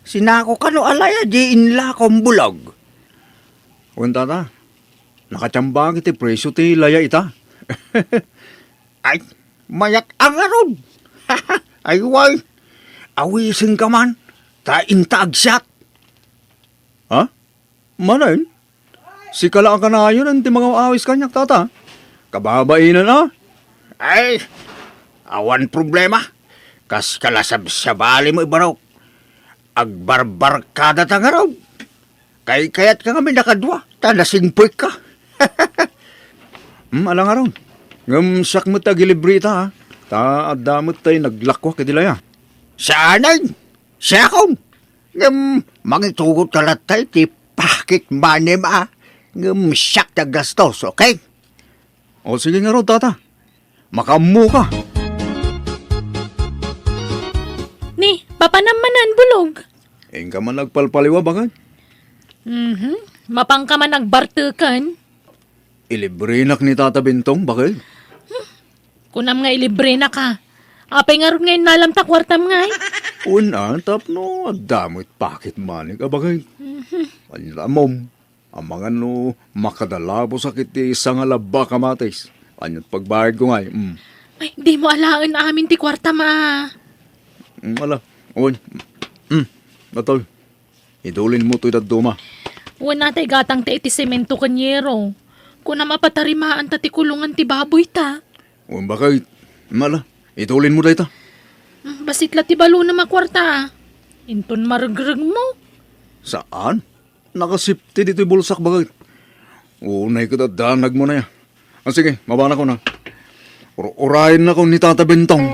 Sinako kano alaya, di inla kong bulog. Unta ta, nakachambang iti preso ti laya ita. Ay, mayak ang aron. Ay, way. Awisin ka man. Taintaagsat. Ha? Manayin? Si kala ka na yun ang mga awis kanyak, tata. Kababainan na. Ay, awan problema. Kas kalasab sa bali mo ibarok. Agbarbar ka datang araw. Kayat ka kami nakadwa. Tanasingpoy ka. Alang aron. Ngam mo tagilibrita ha. Adamot tayo naglakwa kadilaya. Saanay? Siya akong. Ngam mangitugot kalatay ti pakit manim ah. Ngam siyak na gastos, okay? O sige nga ro, tata. Makamu ka. Ni, papanamanan bulog. Ka man nagpalpaliwa bagay. Mapang ka man nagbartekan. Ilibrinak ni Tata Bintong, bakit? Kunam nga ilibre na ka. Apay nga rin ngayon nalam ta kwartam nga eh. Una, tapno, adamot pakit manik, abagay. Anlamom, ang mga no, makadalabo sakit ti isang alaba kamatis. Anyat pagbayad ko nga eh. Ay, di mo alaan amin ti kwartam ah. Ala, uwan. Natol, idulin mo to'y daduma. Uwan natay gatang ta iti semento kanyero. Kunam apatarimaan ta ti kulungan ti baboy ta. Uwan bakit? Mala, idulin mo dahi ta. Basit la ti balo na makwarta. Inton margreg mo. Saan? Nakasipti dito'y bulsak bagay. Unay ko danag mo na ya. Sige, mabana ko na. Urahin na ko ni Tata Bentong.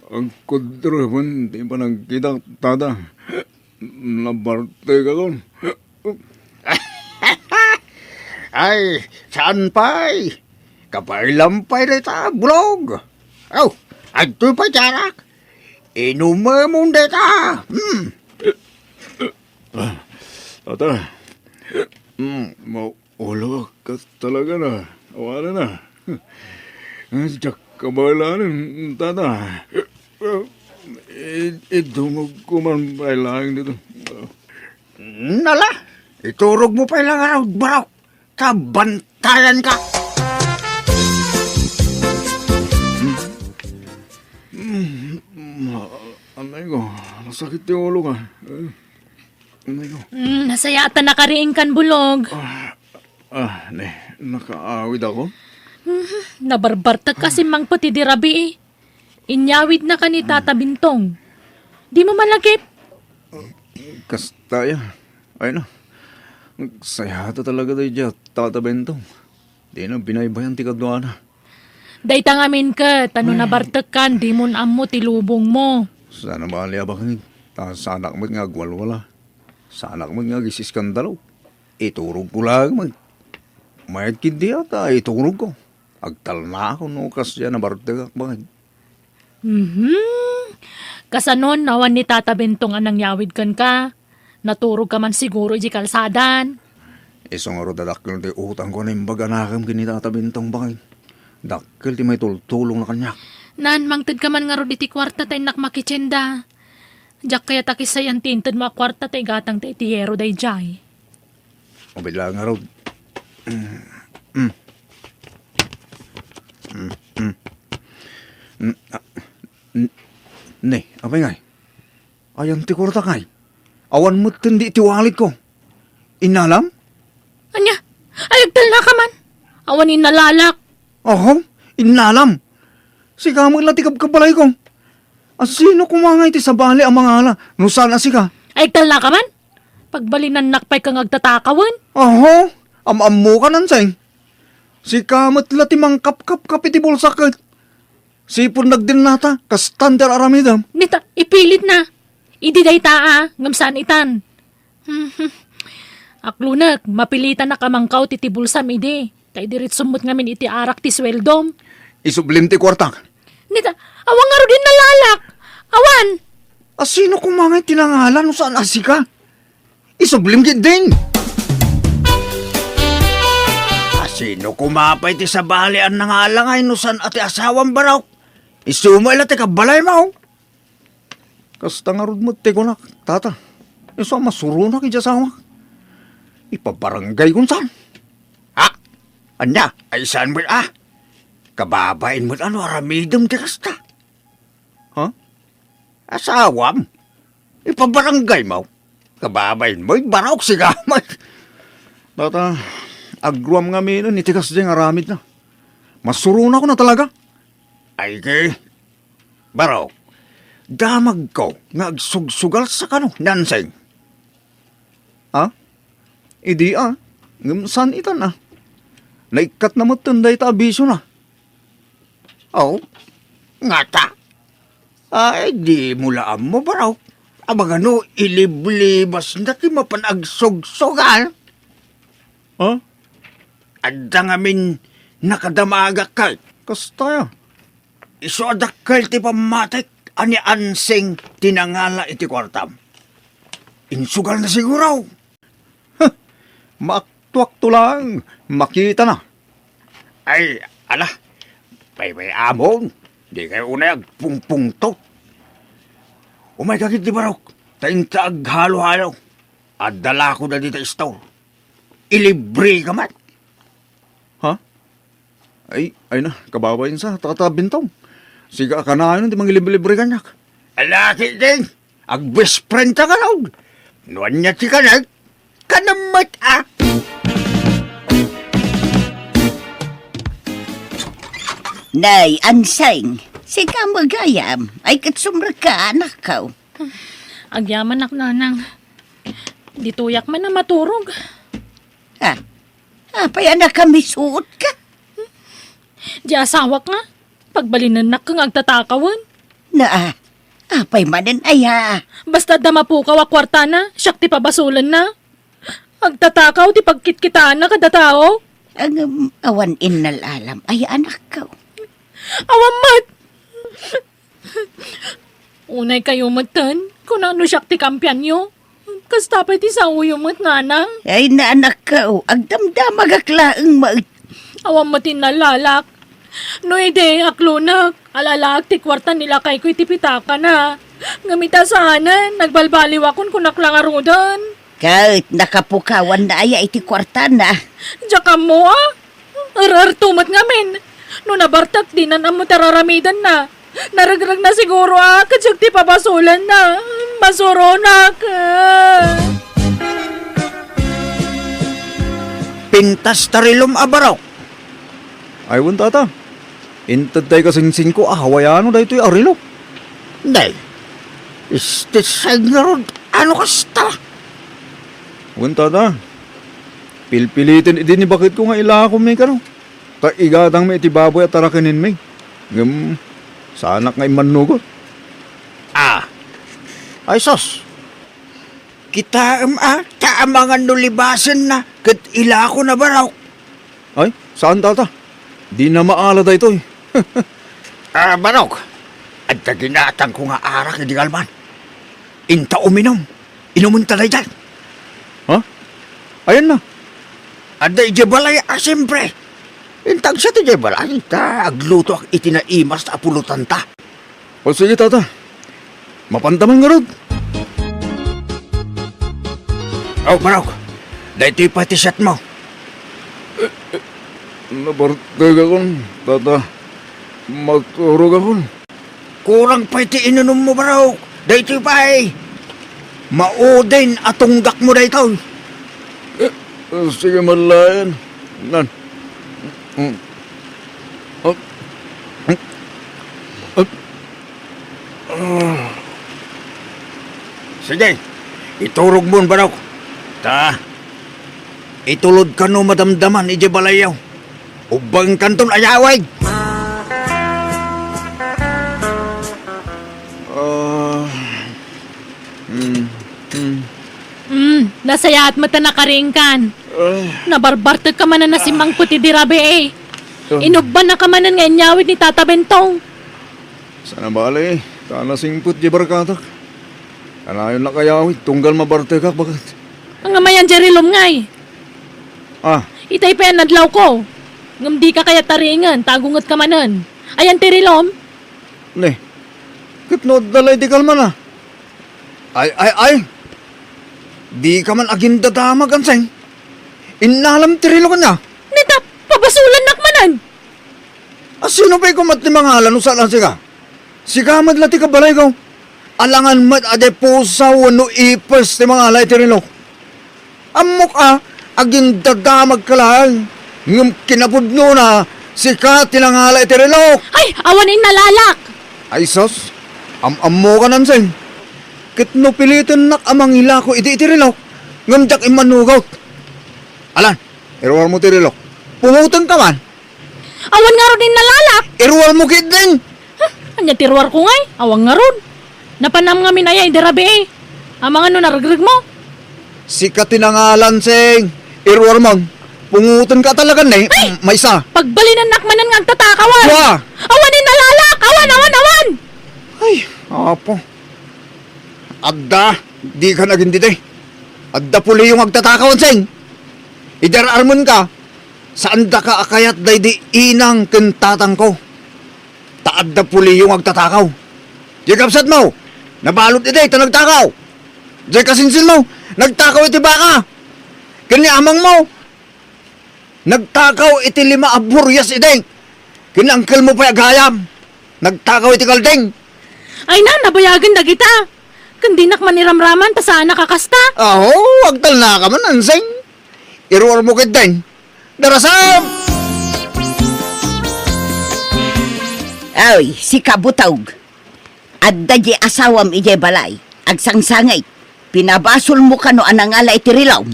Ang kudro man, di pa nagkita, Tata. Nabarte ka kon. Ay, saan pa'y? Kapay lampay na ta, bulog. Oh, agto pa jarak. Inume mo na ta. Tata, maulo ka talaga na. Awala na. Diyak kabalanan, Tata. Idumog ko man pailang dito. Nala, iturog mo pailang araw, baraw. Kabantayan ka. Anay ko, nasakit yung ulo ka. Anay ko. Nasayatan na kariing kan bulog. Ne, nakaawid ako. Nabarbartag kasi mang pati di rabi eh. Inyawid na ka ni Tata Bintong. Di mo malagip. Kastaya. Ay na. Sayata talaga tayo dyan, Tata Bentong. Di na binaybayan ti kadwana. Day tangamin ka, tano na bartag kan, di mo amo tilubong mo. Sana bali abang sa anak mo nga gwalwala. Sa anak mo nga gisiskandalo. Iturog ko lang mag. Mayad kindi ata, iturog ko. Agtal na ako no kasya na bartag akbang. Kasanon, nawan ni Tata Bentong anang yawid kan ka. Naturog ka man siguro di kalsadan. Isang aro dadakil ti utang ko na imbaga nakam kinitata Bentong bakay. Dakil ti may tulong na kanya. Nan, mangtid ka man nga ro iti kwarta tay nakmakitsenda. Diyak kaya takisayan tinted mga kwarta tay gatang tay tiyero day jay. Mabila nga ro. Ne, apay ngay? Ayan ti kurta kay. Awan mo tindi ti wallet ko. Inalam? Anya, ayagtal na ka man. Awanin nalalak. Oho, inalam. Sika mo ilang tikab-kabalay ko. Sino kumangay ti sabali ang mga ala? Nusan na sika? Ayagtal na ka man. Pagbalinan nakpay kang agtatakawan. Oho, am-ammo ka nansay. Sika matla ti mangkap-kap-kap iti bulsakit. Sipon nagdin nata, kastander aramidam. Nita, ipilit na. Idi day taa, ngamsaan itan. Aklunak, mapilitan na kamangkaw titibulsam idi. Kay dirit sumot ngamin iti arak ti sweldom. Isublim ti kwartak. Nita, awang nga ro din nalalak. Awan! Sino kumangay tinangalan no saan asika? Isublim gid din. Sino kumapay ti sabali ang nangalangay no saan ati asawang baraw? Isumo ila ti kabalay mo. Kasta nga rod mo ti kunak, tata. Iso masuro na kidya sawa. Ipabarangay kung saan. Ha? Anya, ay saan mo kababain mo ano aramidam ti kasta. Ha? Asawam? Ipabarangay mo. Kababain mo, barok si gamay. Tata, agruam nga mino, nitikas dyan aramid na. Masuro na ko na talaga. Ay kay, barok, damag ko nga agsugsugal sa kano, nanseng. Ha? Idi ngamsan itan Naikat na mo tunday ta abiso na. Oh, nga ta. Ay, di mula mo baraw. Abang ano, iliblibas na ti mapanagsugsugsugal. Ha? Adda ngamin nakadamaga kay. Kastaya. Iso adakal ti pamatik ani ansing tinangala iti kwartam. Insugal na siguro. Maaktuak to lang. Makita na. Ay, ala. May amon. Di kayo unay agpungpungtot. Umay kakit di barok. Tainta aghalo-halo. At dala ko na dito store. Ilibre ka man. Ha? Ay na. Kababayin sa Tata Bintong. Siga ka na yun. Di mangilibre kanyak. Alaki din. Ag-best friend ta ka lang. Nuwan niya si kanag. Kanamat Nay, anseng. Sika magayam. Ay katsumra ka, anak ka. Agyaman ak nanang. Dituyak man na maturog. Ha? Apay anak kami suot ka. Di asawak nga. Pagbalinan na kang agtatakawan. Na, apay manan aya. Basta dama po ka kwarta na, siyak ti pabasulan na. Agtatakaw ti pagkitkitaan na kada tao. Ang awan innal alam ay anak ka. Awamat! Unay kayo matan, kung ano siyak ti kampiyan nyo. Kastapay ti sa uyo mo't nanang. Ay na anak ka, agdamdam magaklaang maut. Awamatin na lalak. No ide, aklunak. Alalak ti kwarta nila kay ko'y tipitaka na. Ngamita sana, nagbalbaliw akon kunak lang arudan. Kahit nakapukawan na aya iti kwarta na. Diyak mo Arartumat ngamin. No nabartak di na mo tararamidan na. Naragrag na siguro kadyak ti papasulan na. Masuronak. Pintas tarilom abaraw. Aywan tata. Intad tayo kasing ko ahawayano da ito'y arilo. Day, istisay nga ron. Ano kasta? Aywan tata. Pilpilitin idin ni bakit ko nga ilakom may kano. Ta igatang may itibaboy at tarakinin may. Sanak nga imanugot. Ay sos. Kita taamangan nulibasan na. Kat ila ko na ba raw? Ay, saan tata? Di na maala da ito'y. Manok. At ginatang ko nga arak ni Galman. Inta uminom. Inumunta na dyan. Ha? Ayan na. Ada ijebalay, siyempre. Intang siya ti ijebalay. Agluto ang itinaimas na apulutan ta. O sige tata. Mapantaman nga rod. Manok. Dahil ito'y pati shot mo. Nabartag akong tata. Magturog akong. Kurang pa iti inunom mo, Manok. Dahil ito'y pa'y. Maudin atunggak mo dahil ito. Sige malayan. Nan. Sige, iturog mo, Manok. Itulod ka no madamdaman, ijebalayaw. Ubang kanton ayaway. Nasaya at mata nakaringkan. Nabarbartag ka man na si Mang Puti dirabe eh. Inubban na ka man nga inyawit ni Tata Bentong. Sana bali. Kana singput di barkatak. Kanayon na kayawit. Tunggal mabarte ka. Bakit? Ang ngamayan Jerilom ngay. Itay pa yan nadlaw ko. Ngam di ka kaya taringan, tagungot ka manan. Ayan Tirilom. Ne. Kitnod dalay di kalman ah. Ay. Di ka man aging dadamag ang seng. Inalam tirilo ka niya. Nita, pabasulan nakmanan. Sino pa'y kumat ni mga halan usalan siya? Siga madlati ka balay ko. Alangan mat ade pusa wano ipes ni mga halay tirilo. Amok aging dadamag ka lang. Ngum kinapudno na sika tinang halay tirilo. Ay, awanin nalalak. Ay sos, ammo ka nan seng. Kitno pilitin nak amang ila ko iti-itirilok. Ngamdak imanugaw. Alan, iruwal mo tirilok. Pumutan ka man. Awan nga ron din nalalak. Iruwal mo kit din. Anya tirwar ko ngay, awang nga ron. Napanam nga minaya, idirabe eh. Amang ano naragrag mo? Sika tinangalan seng. Iruwal mo. Pungutan ka talaga ne. May isa. Pagbalinan nakmanan nga agtatakawan. Wa. Awanin nalalak. Awan. Ay, apo. Adda, di ka naging dito. Adda puli yung agtatakawan seng. Idararmon ka. Saan da ka akayat day di inang kentatang ko. Taadda puli yung agtatakaw. Di kapsat mo. Nabalot iti, nagtakaw. Di kasinsin mo. Nagtakaw iti baka. Kani amang mo. Nagtakaw iti 5 aburyas iti. Kani angkel mo pa agayam. Nagtakaw iti kaldeng. Ay na, nabayagan na kita. Kundi nakmaniramraman, ta saan nakakasta. Agtal na ka man, anseng. Iruwar mo kit din. Darasam! Ay, si kabutawg. Adda di asawam ije balay. Agsangsangay. Pinabasol mo ka no anangala itirilaw.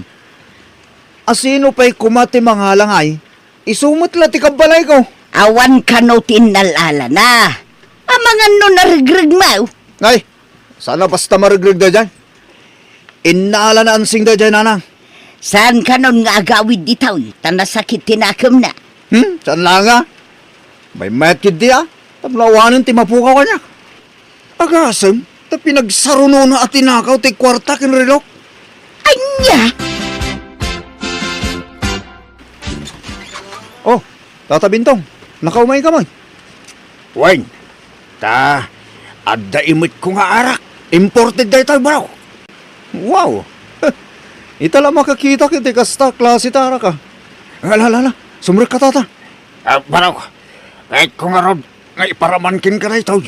Asino pa'y kumati mga langay? Isumot la ti kabalay ko. Awan ka no tinalala na. Amangan no narigrag mo. Ay, sana basta marigrig da dyan. Inala na ansing da dyan, nanang. Saan ka nun nga agawid ditaw? Tanasakit tinakam na. Saan lang nga? May matkid di Tablawanan ti mapukaw ka niya. Agasam, ta pinagsaruno na at tinakaw ti kwarta kinrilok. Anya! Oh, Tata Bintong, nakaumay ka man. Wayne, adda imit ko nga arak. Imported day tayo, bro. Wow! Itala makakita kiti kasta klase tara ka. Alala, sumrik ka tata. Bro, kahit ko nga ron, nga iparamankin ka na ito.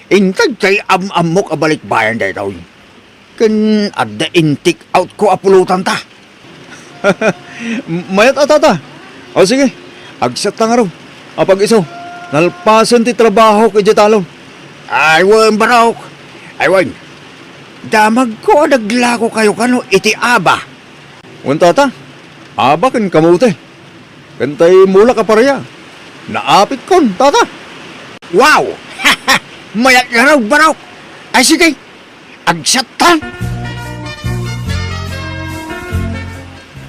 Intag kay amok abalik bayan day ito. Kan adda intik out ko apulutan ta. Mayat tata. O sige, Agsat na nga ro. Apag iso, nalpasan ti trabaho kay Talon. Ay, wan, Barok. Ay, wan. Damag ko naglako kayo kano iti aba. Wan tata, abakin kamuti. Kantay mula ka paraya. Naapit kon, tata. Wow! Mayat nga raw, Barok. Ay, sige. Agsat ta.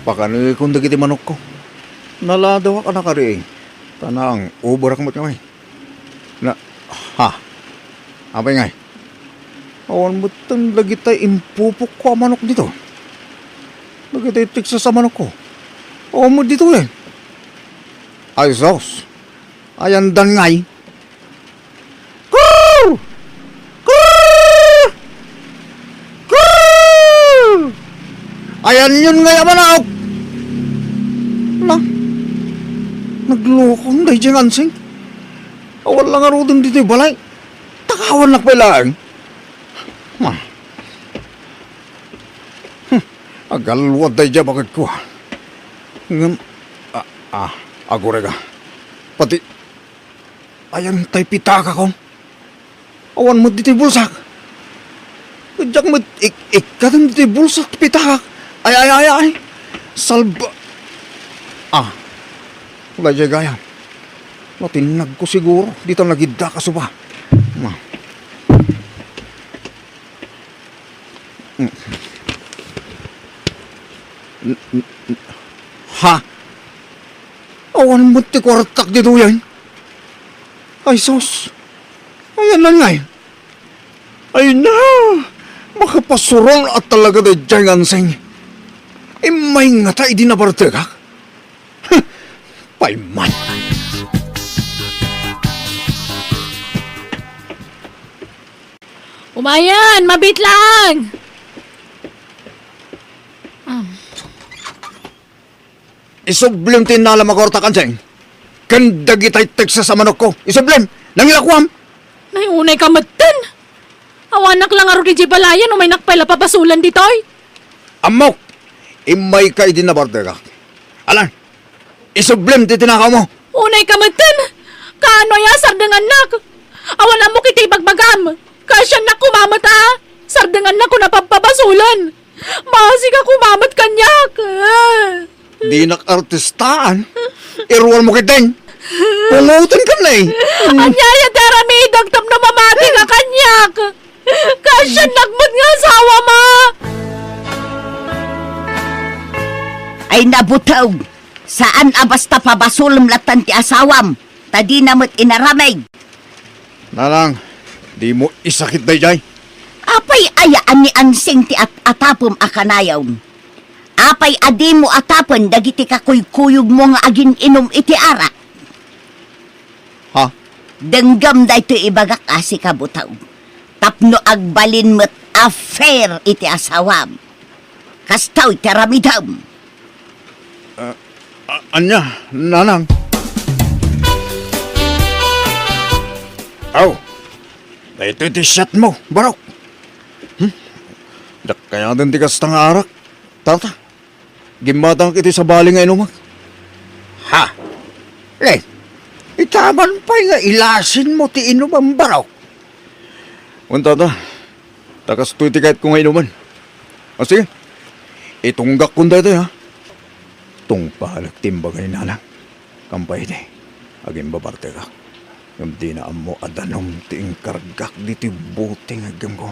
Pakanoy kung dagiti manok ko. Naladawa ka na kariing. Tanang, ubarak mo kami. Na, ha? Abay ngay. Awan mo itong lagitay impupok ko ang manok dito. Lagitay tiksa sa manok ko. Awan mo dito eh. Ay, sos. Ayan dan ngay. Kurr! Kurr! Kurr! Ayan yun ngay ang manok. Na, naglokong dahi dyan ansing. Awan lang arudin dito balay. Takawan na pala. Ma. Agalwad dahi dyan bakit ko. Ngam, agore ka. Pati, ayan tay pitaka ko. Awan mo dito bulsak. Diyak mo, ikatan dito bulsak pitaka. Ay. Salba. Wala dyan gaya. Natinag ko siguro. Dito nagida ka suba. Ma. Ha? Awan mo ti kwartak dito yan. Ay sos. Ayan na nga. Ay na. Makapasurol at talaga na dyan anseng. May nga tayo di nabartagak. Paiman. Umayan, mabit lang. Isublim tinala makorta kanseng. Kanda gitay teksa sa manok ko. Isublim. Nangilakwam. Nayunay ka matan. Awanak lang aro di balayan o may nakpala papasulan ditoy. Amok. Imay ka idin na bartega. Alan. Isublim ti tinakaw mo. Unay ka matan. Kaano ya sardangan nak. Awan mo kiti bagbagam. Kasya na kumamata. Sardangan na ko na papapasulan. Masi ka kumamat kanyak. Di nak-artistaan. Irwal mo kiteng. Pulutan ka na eh. Anyaya darami dagtam na mamati ka kanyak. Kasya nagmut nga asawa ma. Ay nabutaw. Saan abasta pabasulom latan ti asawam? Tadi namot inaramay. Nalang, di mo isakit day jay. Apay ayaan ni ansing ti atapom akanayaw. Apay adi mo atapon dagiti kakuy-kuyog mo nga agin inom iti ara. Ha? Denggam da ito ibagak asi kabutaw. Tapno agbalin mo't affair iti asawam. Kastaw iti ramidam. Anya, nanang. Aw, ito iti shot mo, Barok. Dak kaya din tikas tang arak. Tata, gimatang iti sa bali nga inumak. Ha? Itaman pa nga ilasin mo ti inuman, Barok. Wan tata, takas tuiti kahit kung nga inuman. O sige, itunggak kunda ito ha. Tung pahalag timbaga ni nanang. Kampay di, aging babarte ka. Yung di na mo adanom ting kargak di ti buting agam ko.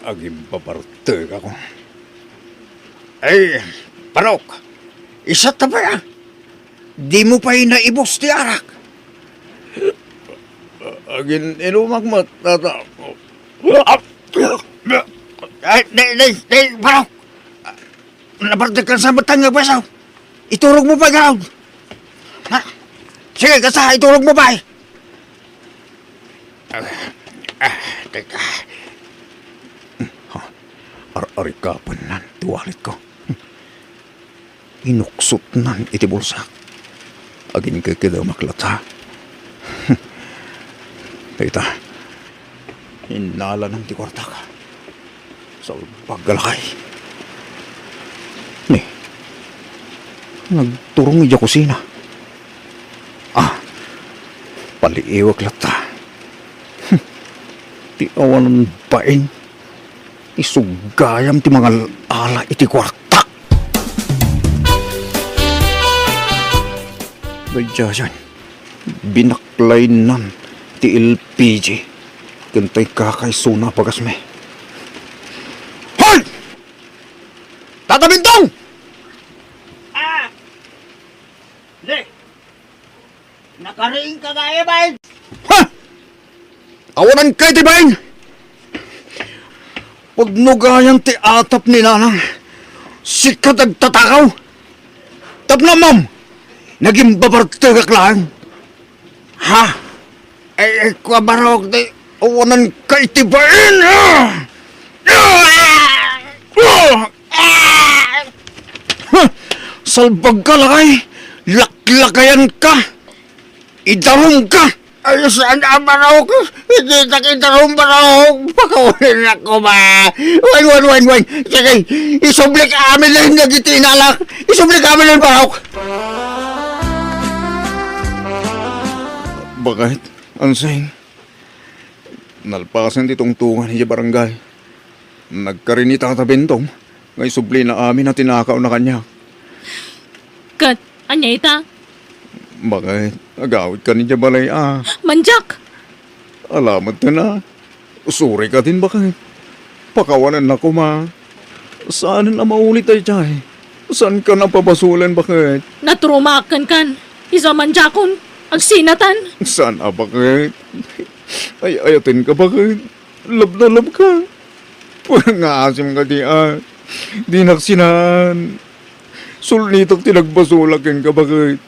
Aging babarte ka ko. Ay, Barok. Isa ta ba ya? Di mo pa naibos ti arak. Aging inumak mo, tata. Ay, Barok. Nabartag ka sa batang nga basaw. Iturog mo pa gano'n. Ha? Sige, kasa, iturog mo pa eh. Teka. Ar-ari ka pa nan, tuwalit ko. Inuksot nan iti bulsak. Aging kikida maklata. Tita, hinala ng ti kwarta ka. Sa paggalakay. nagturong iya kusina. Paliiwag lata. Ti awan ng bain. Isugayam ti mga ala iti kwarta. Gadyasan, binaklay nan ti LPG. Gantay kakay suna pagas me. Hoy! Tata Bintong! Nakariing ka gaya ba? Ha! Awanan kay ti bain! Pagnugayan ti atap ni nanang, sikat agtatakaw. Tapna ma'am, naging babartagak lang. Ha? Kwa barok ti awanan kay ti bain! Salbag ka lakay, laklakayan ka. Idarong ka! Ay, saan naman ako? Hindi nakitarong ba ako? Pakawin ako ba? Wan. Sige, isublik amin lang nagitinalak. Isublik amin lang ba ako? Bakit? Ansing? Nalpasan ti tungtungan niya barangay. Nagkarinita ta Bentong. Ngay subli na amin na tinakaw na kanya. Kat, anya ita? Bakit? Agawit ka niya balay Manjak! Alamat ka na. Usuri ka din bakit? Pakawanan na ko ma. Saan na maulit ay chay? Saan ka napabasulan bakit? Natrumakan kan. Isa manjakon. Agsinatan. Saan bakit? Ay ayatin ka bakit? Lab na lab ka. Pangasim ka di Di naksinan. Sulnitok tinagbasulakin ka bakit?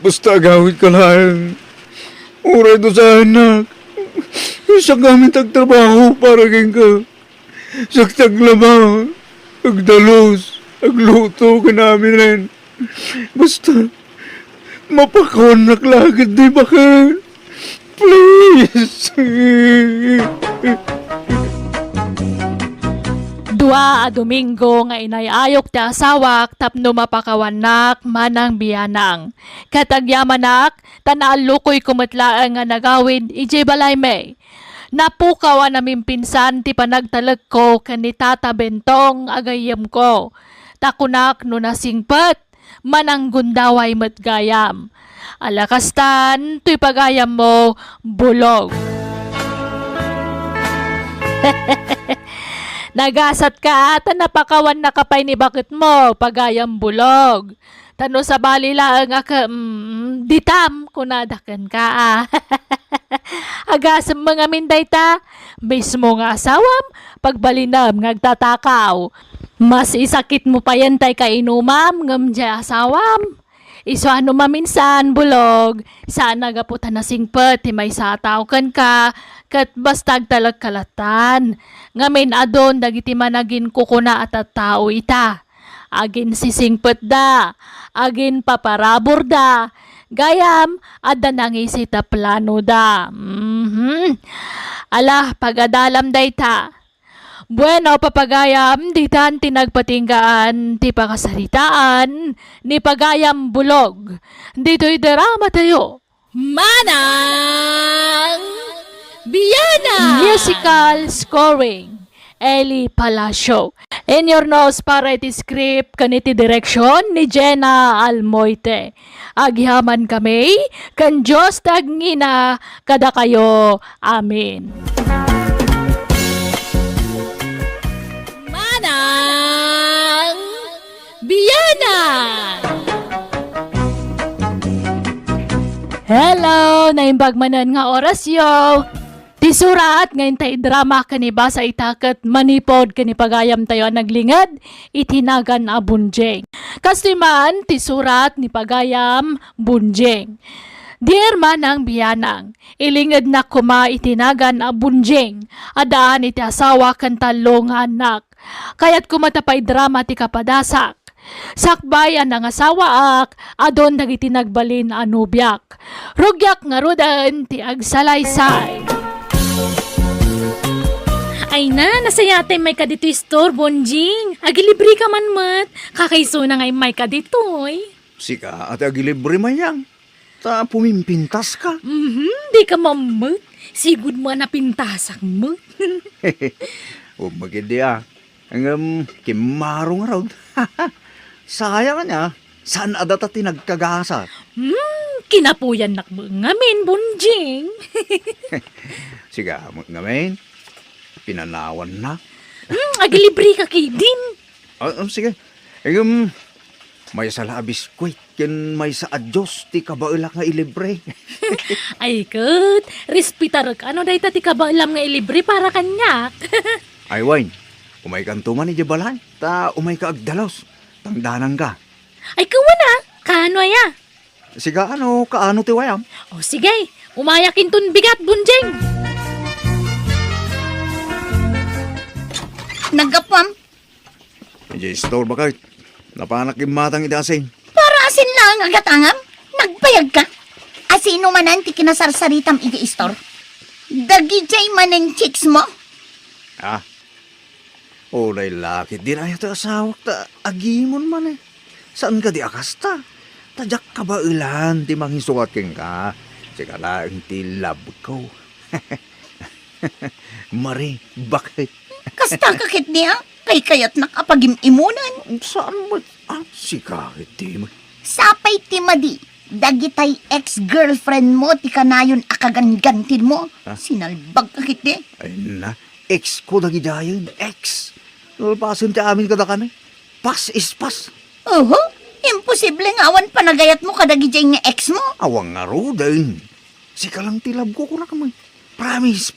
Basta agawit ka lang. Uray do sa anak. Siya gamit ang trabaho para kin ka. Saktag lamang. Agdalos. Agluto ka namin rin. Basta mapakawanak lagad di bakit? Please. Dua a Domingo nga inayayok ti asawak tapno mapakawanak manang biyanang. Katagyamanak, tanaalukoy kumatlaan nga nagawid ije balay me. Napukaw namin pinsan ti panagtalag ko kani Tata Bentong agayam ko. Takunak no nasingpet, manang gundaway matgayam. Alakastan, tuy pagayam mo, bulog. Nagasat ka at napakawan na kapay ni bakit mo, pagayam bulog. Tano sa bali lang nga ditam kunadakan ka Agasam mga minday ta, mismo nga asawam, pagbalinam ngagtatakaw. Mas isakit mo pa yan tay kainumam, ngam dya asawam. Iso ano maminsan, bulog, saan nagaputan na singpet, may sataw kan ka, kat bastag talag kalatan. Ngamin adon, dagiti managin kukuna at tao ita. Agin sisingpet da, agin paparabor da, gayam, adda nangisita plano da. Ala, pagadalam da ita. Bueno, papagayam, di tan tinagpatinggaan, ti pakasaritaan, ni pagayam bulog. Dito'y drama tayo. Manang Biyana! Musical scoring. Eli Palacio. In your nose para iti script kaniti direksyon ni Jenna Almoite. Agyaman kami, kan Diyos tagngina, kada kayo. Amin. Manang Biyana! Hello! Naimbagmanan nga oras yo! Tisurat ngayon tayo drama kaniba sa itakat manipod kanipagayam tayo naglingad itinagan a bunjeng. Kastiman tisurat ni pagayam bunjeng. Dear manang biyanang, ilingad na kuma itinagan a bunjeng, adaan iti asawa kan talong anak. Kaya't kumatapay drama ti kapadasak. Sakbayan ng asawaak, adon dagiti nagbalin anubyak. Rugyak nga rudan ti agsalaysay. Ay na, nasayate may kadito store, Bonjing. Agilibre ka man mat. Kakaiso na ngay may kaditoy. Sika at agilibre mayang. Ta pumimpintas ka. Di ka mamut. Sigud mo na pintasak mo. O magindi Ang kimarong raw. Sayang niya. Saan adata tinagkagasa? Kinapuyan nak mo ngamin, bunjing. Siga, ngamin. Pinanawan na. Agilibre ka kay din. Sige. May sa labis kwit. Yan may sa adyos. Ti kabailak nga ilibre. Ay, kat. Respitar ka. Ano dahi ti kabaalam nga ilibre para kanyak. Ay, Wayne. Umay kantuman ni Jabalan. Ta umay ka agdalos. Tangdanan ka. Ay, kawan na. Kano ya? Siga, kaano ti wayam? O sige, umayakin tun bigat, bunjing. Nagapam, Medyo store ba kayo? Napanak yung matang idasing. para asin lang agatangam. Nagbayag ka. Asino man ang ti kinasarsaritam iti store. Dagijay man ang chicks mo. Ulay lakit din ayaw ta asawak ta agimon man eh. Saan ka di akasta? Tadyak ka ba ilan ti manghisukat king ka? Sika lang ti love ko. Mari, bakit? Kasta kakit niya. Kay kayat nakapag-imunan. Saan mo? Sikakit di mo. Sapay ti madi. Dagitay ex-girlfriend mo ti kanayon akagangantin mo. Sinalbag kakit di. Ay na, ex ko dagi dayon, ex. Nalpasan ti amin kada kami. Pas is pas. Imposible nga awan panagayat mo kadagijay nga ex mo. Awang nga ro din. Sika lang ti love ko kuna kamay. Promise.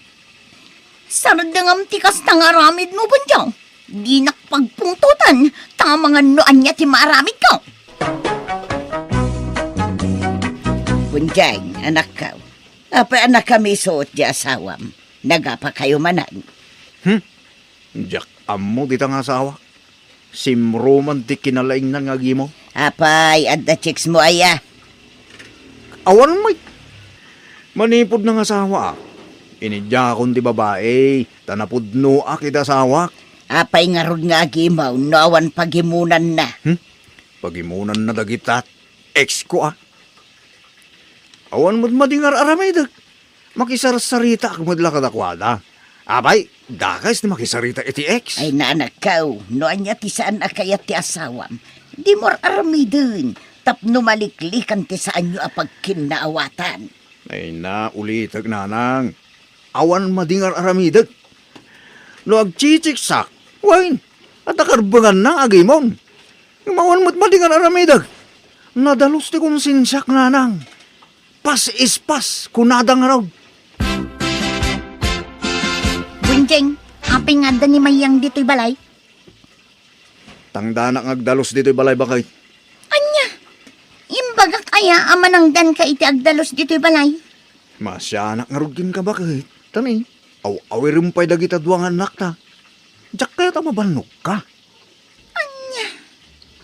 Sardangam ti kasta nga aramid mo bunjaw. Di nakpagpungtutan. Tanga mga noan niya ti maaramid ko. Bunjay, anak ka. Apa anak kami suot di asawam. Nagapa kayo manan. Jack, amo di nga asawa. Simromantik kinalaing na nga gimo. Apay, at the chicks mo aya. Awan may. Manipod ng asawa. Inidya akong di babae. Tanapudno akit asawa. Apay nga rod nga agimaw, nawan pagimunan na. Pagimunan na dagitat. Ex ko Awan mo't madingar aramidag. Makisarsarita kung madla kadakwada. Abay, dakas ni makisarita iti ex. Ay naanak kao, noan niya ti saan akayat ti asawam. Di mor aramidin, tapno maliklikan ti saan nyo apagkinaawatan. Ay na, ulitag nanang. Awan madingar aramidag. No agchichiksak, wain, at akarbangan na agimon. Mawan mo't madingar aramidag. Nadalos ti konsinsyak nanang. Pas is pas, kunadang raw. Bunjeng, apay nga da ni Mayang dito'y balay. Tangdanak agdalos dito'y balay bakay. Anya, imbaga kaya amanangdan ka iti agdalos dito'y balay. Masyanak nga rugin ka bakit? Tani, aw-awirin pa'y dagita duwang anak ta. Diyak kaya ta mabanok ka. Anya,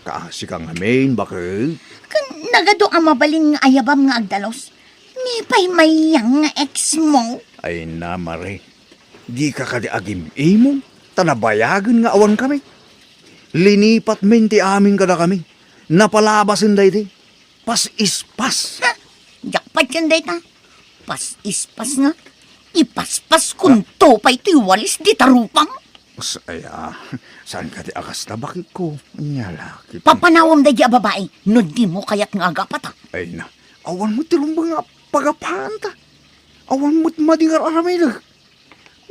Kaasi kang amin, bakit? kan nagado ang mabalin nga ayabam nga agdalos. Ni pa'y Mayang nga ex mo. Ay na, Mare. Di ka kadiagim imo. Tanabayagan nga awan kami. Linipat men ti amin kada kami. Napalabasin day di. Pas is pas. Ha, jakpat yan dayta. Pas ispas nga. Ipaspas kung topay ti walis di tarupang. Saya, saan ka di akas na bakit ko? Nyala. Papanawam da di babae. No di mo kayat nga agapata. Ay na, awan mo tilumbang nga pagapahan ta. Awan mo't madingar aramay na.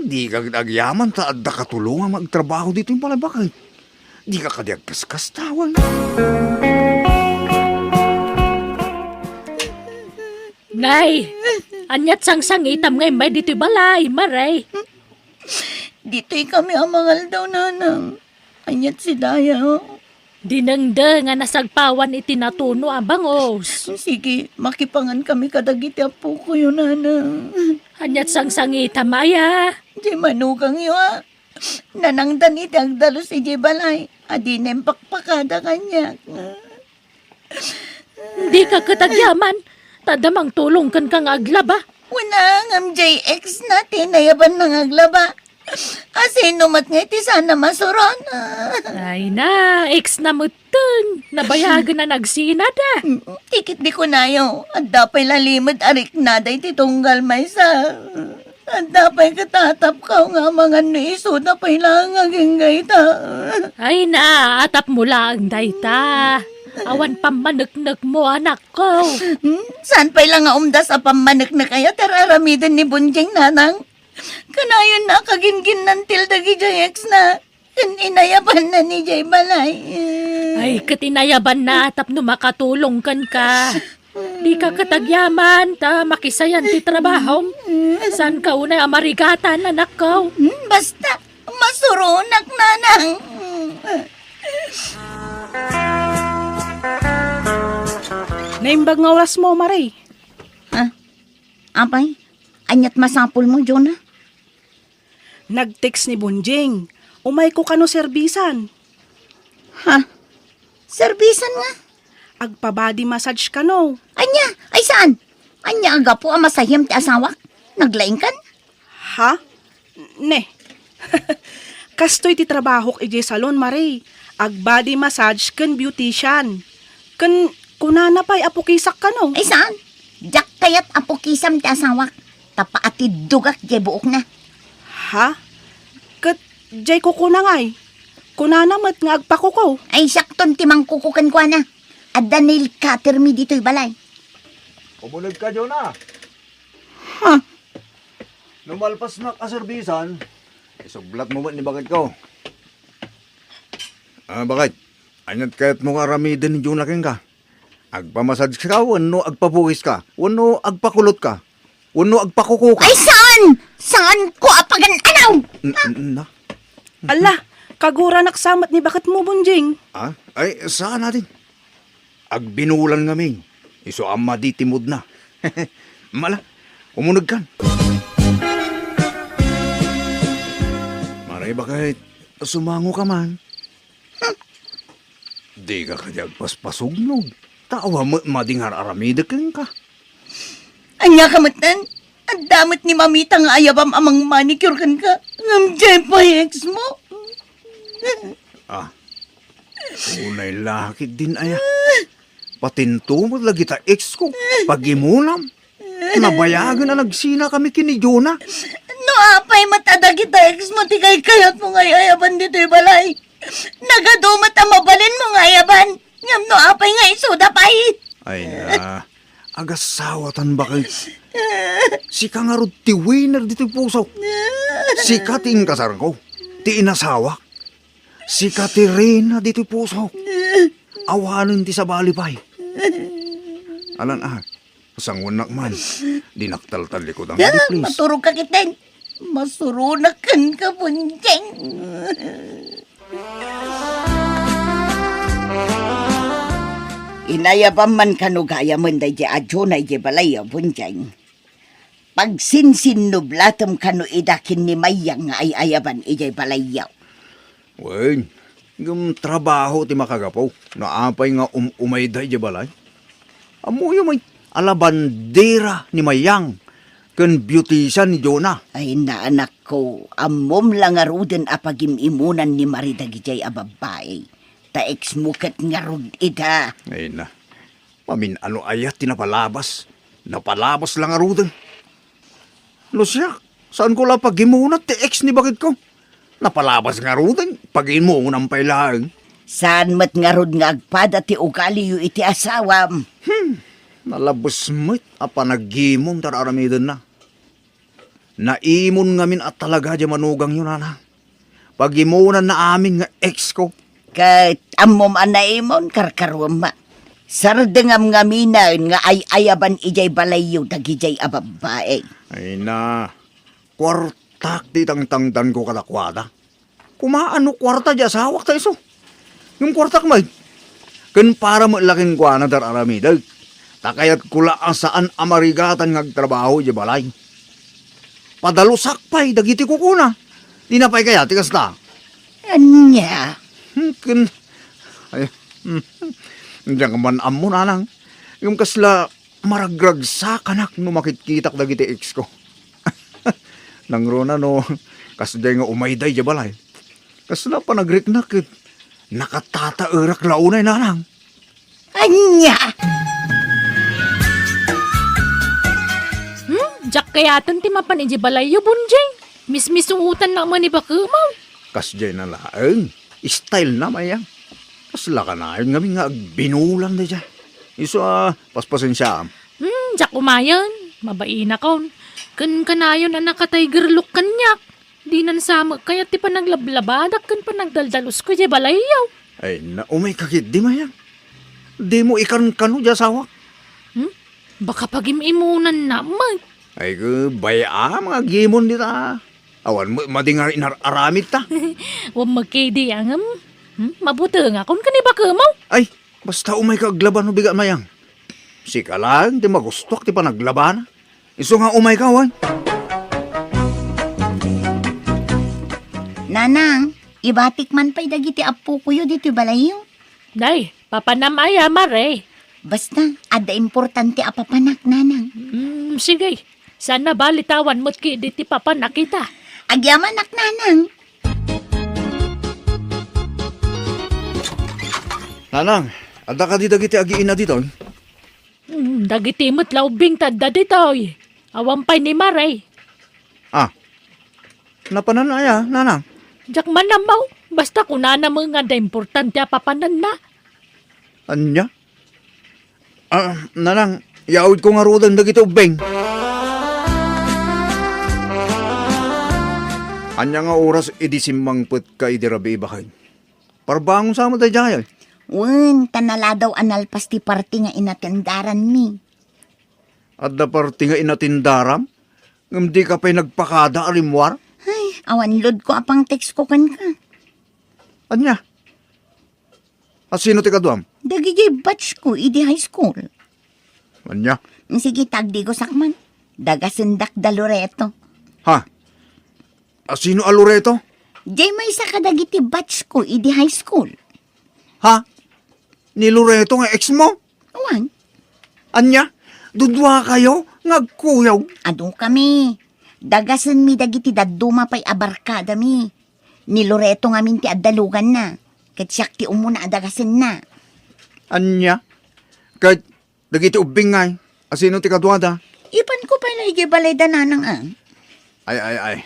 Di ka agyaman ta at da katulungan magtrabaho dito yung palabakay. Di ka kadiag kaskas tawan. Nay, anyat sang itam ngay may dito'y balay, maray. Dito'y kami ang mangal daw nanang. Anyat si Daya. Dinengde nga nasagpawan iti natuno ang bangos. Sige, makipangan kami kadagiti apo ko yun nanang. Anyat sang itam aya. Di manugang yo Nanangdan iti agdalo si Di Balay. Adi nempakpakada kanya. Di ka katagyaman. Tadamang tulong kan kang aglaba. Wala ang MJX natin, nayaban ng aglaba. Asino mat nga iti sana masuron. Ay na, ex na mutun. Nabayagan na nagsinad ah. Tikit di ko nayo. At dapay lalimod arik na day titunggal may sa. At dapay katatap ka nga mga niso na lang aging gaita. Ay na, atap mo lang dayta. Awan pamanagnag mo anak ko. Saan pa'y lang nga umdas a pamanak na kaya tararamidan ni Bunjing nanang? Kanayon na kagingin ng tildagi ex na. Inayaban na ni Jay Balay. Ay, katinayaban na atap no makatulong kan ka. Di ka katagyaman, ta makisayan ti trabaho. San ka unay amarigatan, anak ko? Basta, masurunak nanang. Naimbag nga oras mo, Maray. Ha? Apay, anyat masapul mo, Jonah. Nag-text ni Bunjing. Umay ko kano serbisan. Ha? Servisan nga. Agpa-body massage kano. Anya, ay saan? Anya aga po ang masahim ti asawak. Naglaing kan? Ha? Ne. Kastoy ti trabaho iti salon, Maray. Ag-body massage kan beautician. Kan kunana pa'y apukisak kano. Ay saan? Jak kayat apo kisam ti asawak. Tapaati dugak jay buok na. Ha? Kat jay ko kunangay. Kunana mat nga agpakuko. Ay sakton ti mangkukukan kwa na. At Daniel Catermi dito'y balay. Kumulag ka, Jonah. Ha? Numalpas na kaserbisan, isuglat mo ba ni bakit ko? Bakit? Anyat kaya't mo karamidan ni Jonah king ka. Agpamassage ka, wano agpabuhis ka, wano agpakulot ka, wano agpakuko ka. Ay saan? Saan ko apagan anaw? Na? Ala, kagura naksamat ni bakit mo, Bunjing. Ay, saan natin? Agbinulan ngami. Iso ama di timod na. Mala, umunag kan. Maray bakit sumango ka man? Di ka kadyag paspasugnog. Tawa mo madingar aramida kang ka. Anya kamatan? Ang damot ni mamita nga ayabam amang manicure kan ka. Ngamjay pa ex mo. Unay lakit din aya. Patintumod lagi ta ex ko. Pagimunam. Nabayagan na nagsina kami kini Jonah. No apay matadag kita ex mo ti kay kayat mo nga ayaban dito'y balay. Nagadumat ang mabalin mo nga ayaban. Ngam no apay nga isuda pay. Ay na, agasawatan ba kayo? Si ka nga rod ti winner dito puso. Si ka ti kasar ko, ti inasawa. Si ka ti Reyna dito puso. Awanan ti sa balipay. Alan sangunak man, dinaktal-tal likod ang please. Maturog ka kitin. Masurunakan ka Bunjing. Inayabam man kanugaya man day di adyo na di balay Bunjing. Pag sinsinublatom kanu idakin ni Mayang nga ay ayaban ijay balayaw. Wen, yung trabaho ti makagapaw, naapay nga umayday di balay. Amuyo may alabandera ni Mayang, kan beautician ni Jonah. Ay naanak ko, amom lang aruden apagimimunan ni Marida gijay ababae. Taex mukat nga rud ida. Ay na, pamin ano ayat tinapalabas. Napalabas lang aruden. Lusyak, saan ko lang pagimunat ti ex ni bakit ko? Napalabas nga aruden, pagimunang pailaang. Saan mat nga rud nga agpada ti ugali yu iti asawam. Nalabos mo't apanagimon tararamidan na. Naimon ngamin at talaga di manugang yun, ana. Pagimunan na amin nga ex ko. Kat amom anaimon karkarwam ma. Sardengam nga minayon nga ay ayaban ijay balayo dagijay ababae. Ay na, kwartak di tangtangdan ko kalakwada. Kumaano kwarta di asawak ta iso. Yung kwartak may, kan para mo laking kwa na dararamidag. Takayat kula ang saan amarigatan ngagtrabaho di balay. Padalusak pa'y dagiti kukuna. Di na pa'y kaya tigas ta. Anya? Ken, ay, diyan ka man amo na lang. Yung kasla maragragsa kanak no makitkitak dagiti ex ko. Nangrona no, Kasday nga umayday di balay. Kasla pa nagriknakit. Nakatata-erak launay nanang. Anya! Jak kayatan ti mapan iji balayo bunjing. Mismisungutan na man ni Bakamaw. Kasday na laeng. Style na mayang. Kasla ka na yun nga binulang na dyan. Iso paspasin siya. Jak umayan. Mabaina kon. Kan kanayon na naka-tiger look kanyak. Di nan sama kaya ti pa naglablabadak kan pa nagdaldalos ko iji balayaw. Ay na umay kakit di mayang. Di mo ikan kanu dyan sawak. Baka pag-imimunan na man. Ay baya mga gimon dita. Awan mo madingar inaramit ta. Huwag magkidi ang mabuti nga kung kani Bakamaw. Ay, basta umay kaglaban no bigat mayang. Sika lang, di magustok ti pa naglaban. Iso nga umay kawan. Nanang, ibatik man pa'y dagiti apo kuyo dito balayo. Day, papanamaya mare. Basta, ada importante apapanak, nanang. Sige. Sana balitawan mo't ki diti papa nakita. Agyaman nak, nanang. Nanang, ada ka di dagiti agiina dito. Dagiti mo't laubing tadda ditoy. Awampay ni Mare. Napananaya, nanang. Jak manamaw. Basta kunana mo nga da importante papanan na. Anya? Nanang, yaud ko nga rodan dagiti ubeng. Anya nga oras idisimmang put ka idirabi ibahay. Parbangon sa mo tayo dyan. Wen, tanala daw analpas ti parti nga inatendaran mi. At da parti nga inatindaram. Ngam di ka pa'y nagpakada arimwar. Ay, awan lod ko apang text ko kan ka. Anya? At sino ti kaduam? Dagigay batch ko, idi high school. Anya? Sige, tagdi ko sakman. Dagasendak da Loreto. Ha? At sino alureto? Jay may isa kadagiti batch ko, idi high school. Ha? Ni Loreto nga ex mo? Awan, Anya? Dudwa kayo? Ngagkuyaw? ado kami. Dagasan mi dagiti daduma pa'y abarkada mi. Ni Loreto nga minti adalugan na. Katsyak ti umuna adagasan na. Anya? Kahit dagiti ubing ngay. Asino ti kadwada? Ipan ko pa'y naigibalay da nanang Ay.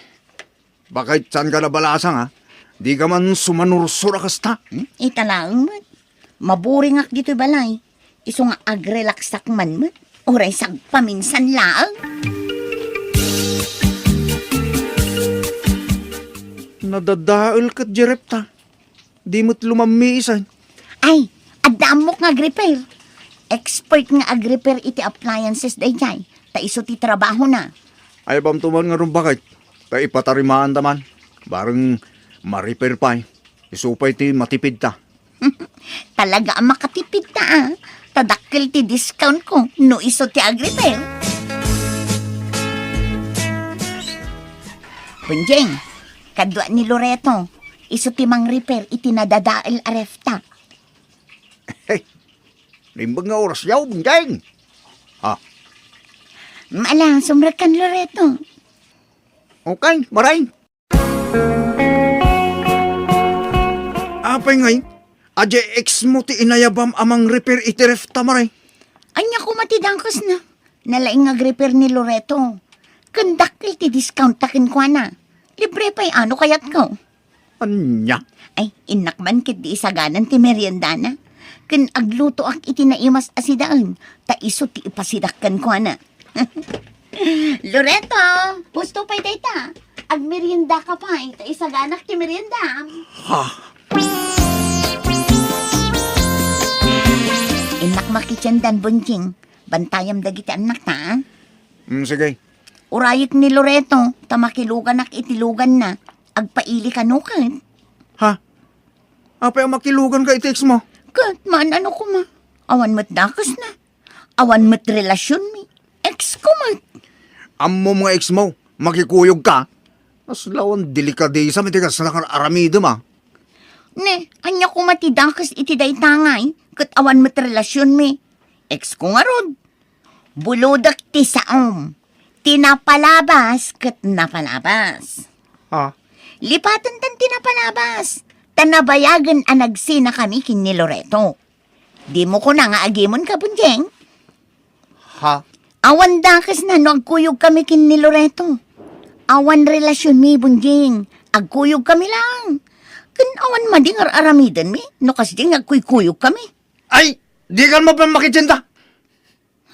Bakit saan ka nabalasang ha? Di ka man sumanursura kasta. Italaang man. Maburing ak dito balay. Iso nga agrelaksak man man. Oray sag paminsan laang. Nadadaal kat jerepta. Di mo't lumamiisan. Ay, adamok nga agrepair. Expert nga agrepair iti appliances day jay. Ta iso ti trabaho na. Ay bam tuman nga rin bakit. Ta ipatarimaan taman. Barang ma-repair pa. Isupay ti matipid ta. Talaga ang makatipid ta Tadakil ti discount ko no iso ti agrepair. Punjeng, kadwa ni Loreto. Iso ti mang repair iti nadadael arefta. Hey, limbag nga oras yaw, bunjeng. Mala, sumrakan Loreto. Okay, maray. Apay ngay, adya ex mo ti inayabam amang repair itiref tamaray. Anya ko matidangkos na. Nalaing agrepair ni Loreto. Kandakil ti discount takin ko na. Libre pa'y ano kayat ko. Anya? Ay, inakman kit di isaganan ti merienda na. Kan agluto ak iti naimas asidaan. Ta iso ti ipasidakkan ko na. Loreto, gusto pa'y data. Ag merienda ka pa, ta isaganak ti merienda. Inak makichandan bunjing. Bantayam dagiti anak ta. Sige. Urayik ni Loreto, tamakilugan ak itilugan na. Agpaili kanukan. Ha? Apay ang makilugan ka iti ex mo? Kat, man ano ko ma. Awan mat dakas na. Awan mat relasyon mi. Ex ko mat. Ammo mga ex mo, makikuyog ka. Aslawan delikadesa mitigas na kang aramido ma. Ne, anya ko matidakas iti day tangay. Kat awan mat relasyon mi. Ex ko nga rod. Buludak ti saom. Tinapalabas kat napalabas. Ha? Lipatan tan tinapalabas. Tanabayagan anagsina kami kin ni Loreto. Di mo ko na nga agimon ka, Bunjeng. Ha? Awan dakas na no agkuyog kami kin ni Loreto. Awan relasyon mi, Bunjeng. Agkuyog kami lang. Kan awan madingar aramidan mi, no kasi ding agkuykuyog kami. Ay, di ka mo pa makitsinta.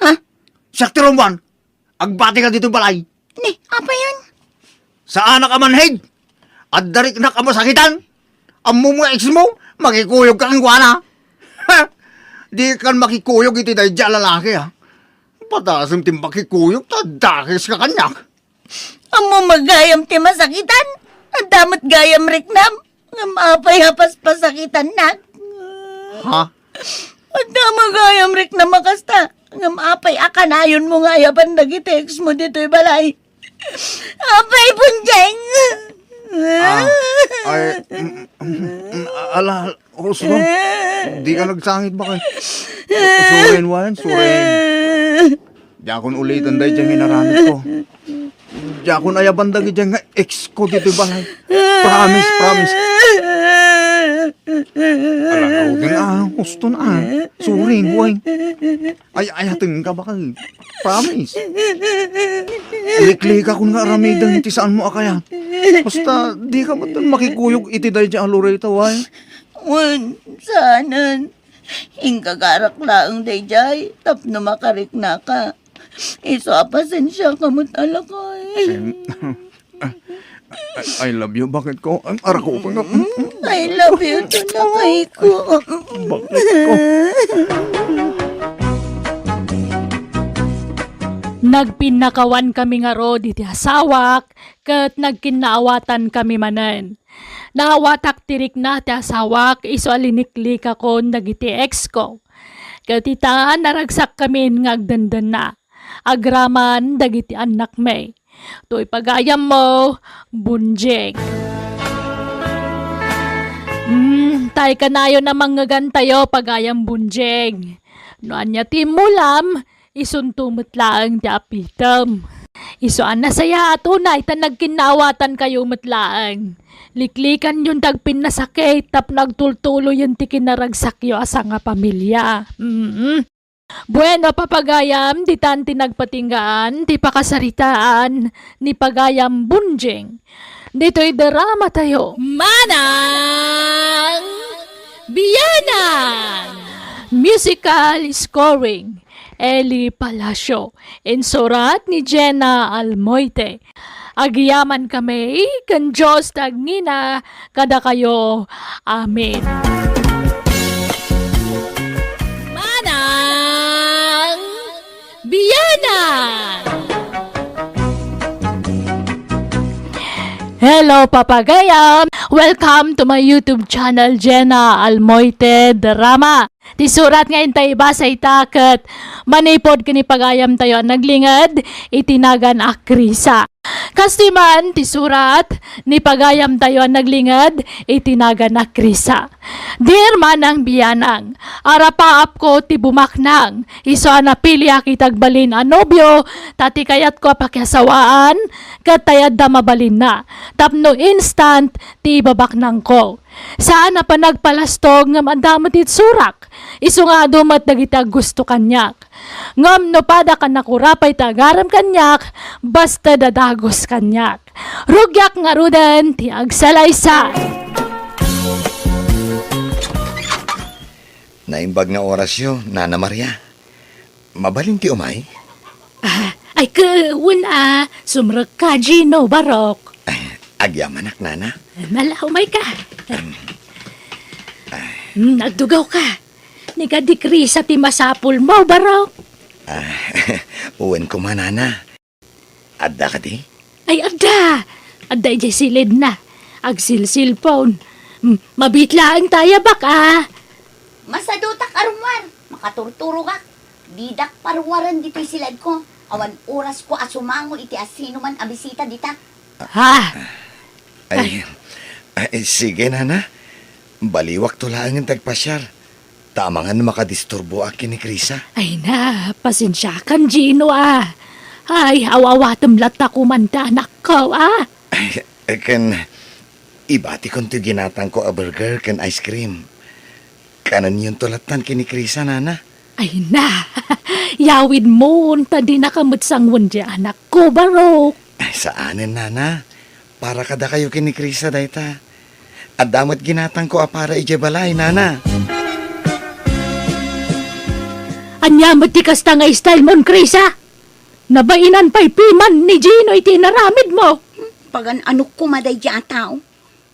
Ha? Sakti Roman, agbati ka dito balay. Ni, apa yan? Sa anak amanhig, at darik na kamasakitan. Ang mga ex mo, makikuyog ka ng guwana. Ha? Di ka makikuyog iti dahil dyan lalaki ha. Patasang tim makikuyog, tadakis ka kanyak. Amo magayam ti masakitan. Ang damat gayam riknam. Nga mapay hapas pasakitan na. Ha? Ang damat gayam riknam makasta. Nga mapay akanayon mo nga yapan nagitex mo dito'y balay. Apay punjeng. Ay, ala, Roslo, di ka nagsangit ba kay? Surin, Wan, surin. Diyan ulitan dahil dyan hinaramit ko. Diyan ayaban dagi dyan nga ex ko dito balay. Promise, promise. Ala, huwag gusto na. Surin, Wan. Ayatin ka ba kay? Promise. Likli ka kung nga aramidang iti saan mo akaya. Basta di ka ba makikuyog iti dahil dyan Loreto, Wan? Wan, sanan. Ingkagarak laang dayjay. Tapno makarik na ka. Iso apasensya ka mo't alakay. I love you. Bakit ko? Ang ara ko pa nga. I love you to nakay ko. Bakit ko? Nagpinakawan kami nga ro diti asawak, kat nagkinaawatan kami manen. Naawatak tirik na ti asawak, iso aliniklik ako nagiti ex ko. Kat ita naragsak kami ngagdandan na. Agraman dagiti anak may. To'y pagayam mo, Bunjeng. Tay kanayo na mangagantayo pagayam Bunjeng. Noan niya timulam, isuntumot laang ti apitam. Isuan na saya ato na ita nagkinawatan kayo matlaang. Liklikan yung tagpin na sakit tap nagtultulo yung ti kinaragsak yo asa nga pamilya. Bueno, papagayam, di tanti nagpatinggaan, di pakasaritaan, ni pagayam Bunjeng. Dito'y drama tayo. Manang Biyanang! Musical scoring, Eli Palacio, insurat ni Jenna Almoite. Agyaman kami, kan Diyos tagngina, kada kayo. Amen. Manang Biyanang! Hello, papagayam! Welcome to my YouTube channel, Jenna Almoite Drama. Ti surat nga intay basa itaket, manipod kini pagayam tayo naglingad, itinagan akrisa. Kastiman, ti surat, ni pagayam tayo naglingad, itinagan akrisa. Dear Manang Biyanang, arapaap ko ti bumaknang, iso anapilya kitagbalin anobyo, tati kayat ko pakyasawaan, katayad da mabalin na, tapno instant ti babaknang ko. Saan na pa nagpalastog ngam andamot it surak, iso nga dumat dagita gusto kanyak. Ngam no pada ka nakurapay tagaram kanyak, basta dadagos kanyak. Rugyak nga rudan ti agsalaysa. Naimbag nga orasyo, Nana Maria. Mabalin ti umay? Ay wala, sumrek ka, Gino, Barok. Agyamanak, Nana. Malahumay ka. Nagdugaw ka. Ni ka dikri sa timasapul mo, Barok. Uwan ko man, Nana. Adda ka di? Ay, adda. Adda ijay silid na. Agsil-silpon. Mabitlaan tayo baka. Masadutak arumwar. Makaturturo ka. Didak parwaran dito'y silad ko. Awan oras ko asumango iti asino man abisita dita. Ha? Ay, sige, Nana. Baliwak tulaan ng tagpasyar. Tamangan makadisturbo akin ni Krisa. Ay na, pasensya kan, Gino, ah. Ay, awawatam lata kumanda, anak ko, ah. Ken, Ibati kong to ginatang ko a burger kan ice cream. Kanan yung tulatan kini Krisa, nana. Ay na, yawid mo, tadi nakamutsangwan di anak ko, Barok. Ay, saanin, nana? Para kada kayo kini Krisa, dayta. At damot ginatang ko a para ijebalay, nana. Anyamot ti kasta nga style mon, Krisa. Nabainan pa'y piman ni Gino iti naramid mo. Pagan ano ko maday dya tao.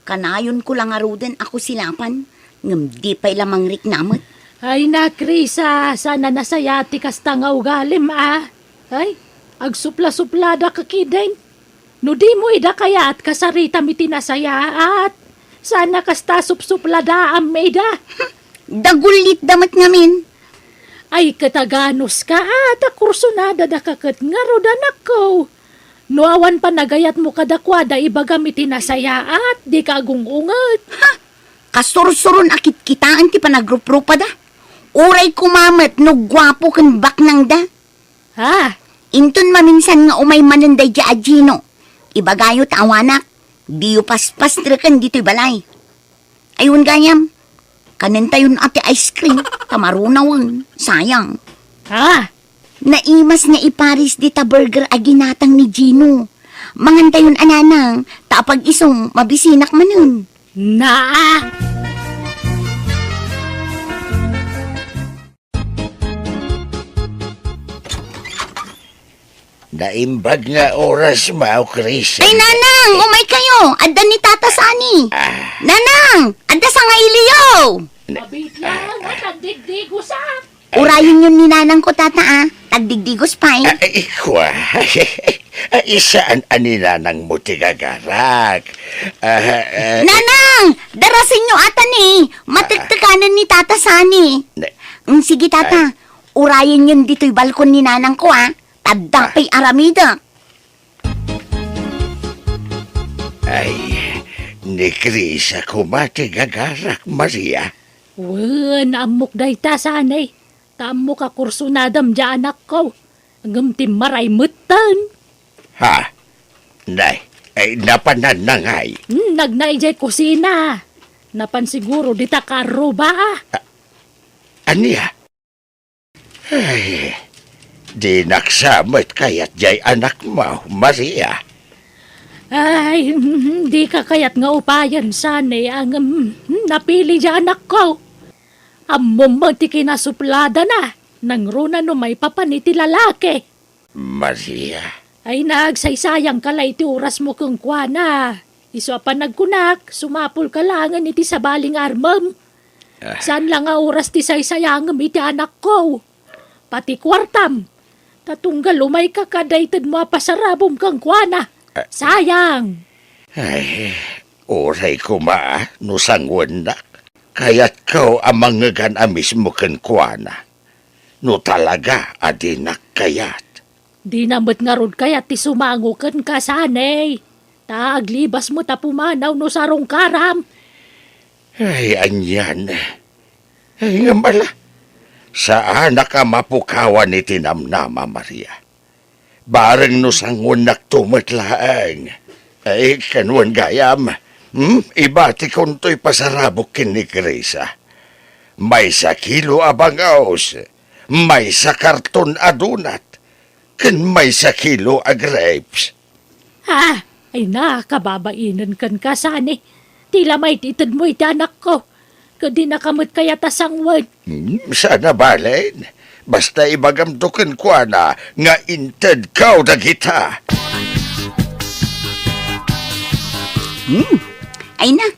Kanayon ko lang aruden ako silapan. Ngam di pa'y lamang rik namot. Ay na, Krisa, sana nasaya ti kasta nga ugalim, Ay, agsupla-suplada kakiden. No di mo ida kaya at kasarita mi tinasaya at sana kasta supsuplada am ida. Dagulit damat ngamin. Ay kataganos ka at kursunada da kakat nga rodanak ko. Nuawan pa nagayat mo kadakwada ibaga mi tinasaya at di ka agungungat. Kasursuron akit kitaan ti panagrup-rupa da. Uray kumamat no gwapo kan baknang da. Ha? Inton maminsan nga umay mananday dya Gino. Ibagayo tawanak. Diyo paspas trakan dito'y balay. Ayun ganyam. Kanin tayon ate ice cream. Tamarunawan. Sayang. Ha? Naimas nga iparis di ta burger aginatang ni Gino. Mangan tayon ananang. Tapag isong mabisinak manun. Naa! Naimbag nga oras mao, Krisa. Ay nanang! Umay kayo! Adda ni Tata Sani! Nanang! Adda sa nga iliyo! Mabit lang at nagdigdigos Urayin yun ni nanang ko tata Tagdigdigos pa eh. Ay, kwa. Isaan anina ng mutigagarak. Nanang! Darasin nyo ata ni! Matigtikanan ni Tata Sani! Sige tata, urayin yun dito'y balkon ni nanang ko Tadapay aramida. Ay, ni Krisa kumatigagarak, Maria. Wen, amok day ta sanay. Tamok ka kursunadam dya anak ko. Hanggang timaray mutan. Ha? Nay, ay napanan na ngay. Nagnay jay kusina. Napan siguro di ta karo ba? Aniya? Ay, di naksamot kaya't jay anak mo, Maria. Ay, di ka kayat nga upayan sanay ang napili dya anak ko. Amom mo ti kinasuplada na. Nang runa no may papaniti lalaki. Maria. Ay nagsaysayang kalay ti oras mo kung kuana. Iso pa nagkunak, sumapul ka langan iti sa baling armam. Saan lang nga oras ti saysayangam iti anak ko? Pati kwartam. Tatunggal umay ka kadaytad mo pasarabom kang kuana. Sayang. Ay, oray ko no sangwan na. Kaya't kau amang ngagan amis mo kan kuana. No talaga, adinak kayat. Di namot nga rod kaya ti sumango kan ka sanay. Taaglibas mo ta pumanaw no sarong karam. Ay, anyan. Ay, nga mala. Saan ka mapukawan ni tinamnama, Maria? Bareng no sangon naktumatlaang. Ay, kanuan gayam. Ibati kong to'y pasarabok kin ni Krisa. May sa kilo abang aus. May sa karton adunat. Ken may sa kilo a grapes. Ha? Ay nakababainan kan ka sani. Tila may titad mo iti anak ko. Kadi nakamot kaya tasangwad. Sana balen. Basta ibagamtukin ko na nga inted kaw dagita. Ay na,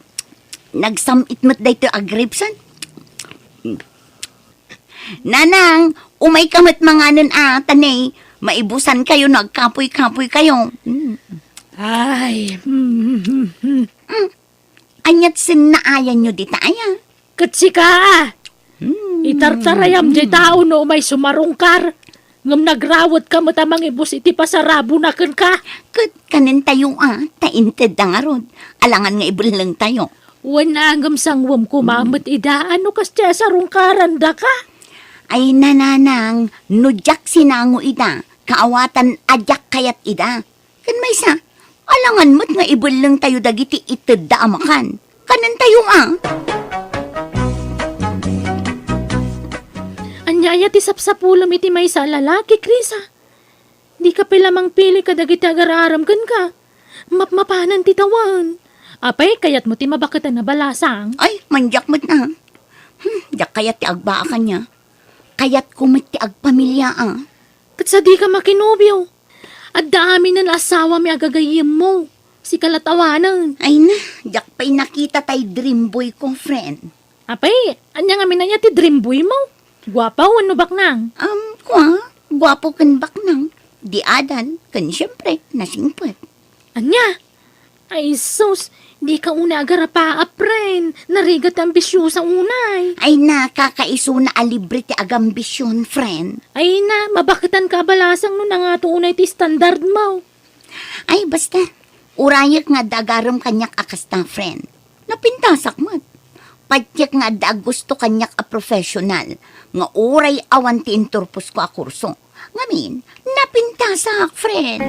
nagsamit mo't dayto agripsan. Nanang, umay kamat mga nun tanay. Maibusan kayo, nagkapoy-kapoy kayo. Ay, Anyat sinaayan nyo di tayo. katsi ka. Itartarayam di tao no may sumarungkar. Ngam nagrawat ka mo tamang ibus iti pasarabo na kan ka. Kat kanin tayo tainted na nga rod. Alangan nga ibulang tayo. Wana ngam sangwam kumamot ida. Ano kas tiya sarungkaran da ka? Ay nananang, nudyak sinango ida. Kaawatan adyak kayat ida. Kan may sa, Alangan mo't nga ibulang tayo dagiti ited da amakan. Kanan tayo Anyaya ti sapsapulam iti may sa lalaki, Krisa. Di ka pala mang pili ka dagiti agararam kan ka. Mapmapanan ti tawan. Apay, kayat mo ti mabakatan na balasang. Ay, manjak mo't na. Jak kayat ti agbaakan niya. Kayat kumit ti agpamilya Kat sa di ka makinobyo. At dami ng asawa may agagayim mo. Si kalatawanan. Ay na, jak pa'y nakita tay dream boy ko, friend. Apay, anya nga minanya ti dream boy mo. Gwapa ano baknang. Gwapo kan baknang. Di adan, kan siyempre, nasingpet. Anya? Ay sus, di ka una agarapa apren. Narigat ambisyo sa unay. Ay na, kakaiso na alibre ti agambisyon, friend. Ay na, mabakitan ka balasang no na nga to unay ti standard mo. Ay, basta, urayak nga dagaram kanyak akas na friend. Napintasak mo. Padyak nga da gusto kanyak a professional. Nga uray awan ti inturpos ko a kurso. Ngamin, napintasak, friend.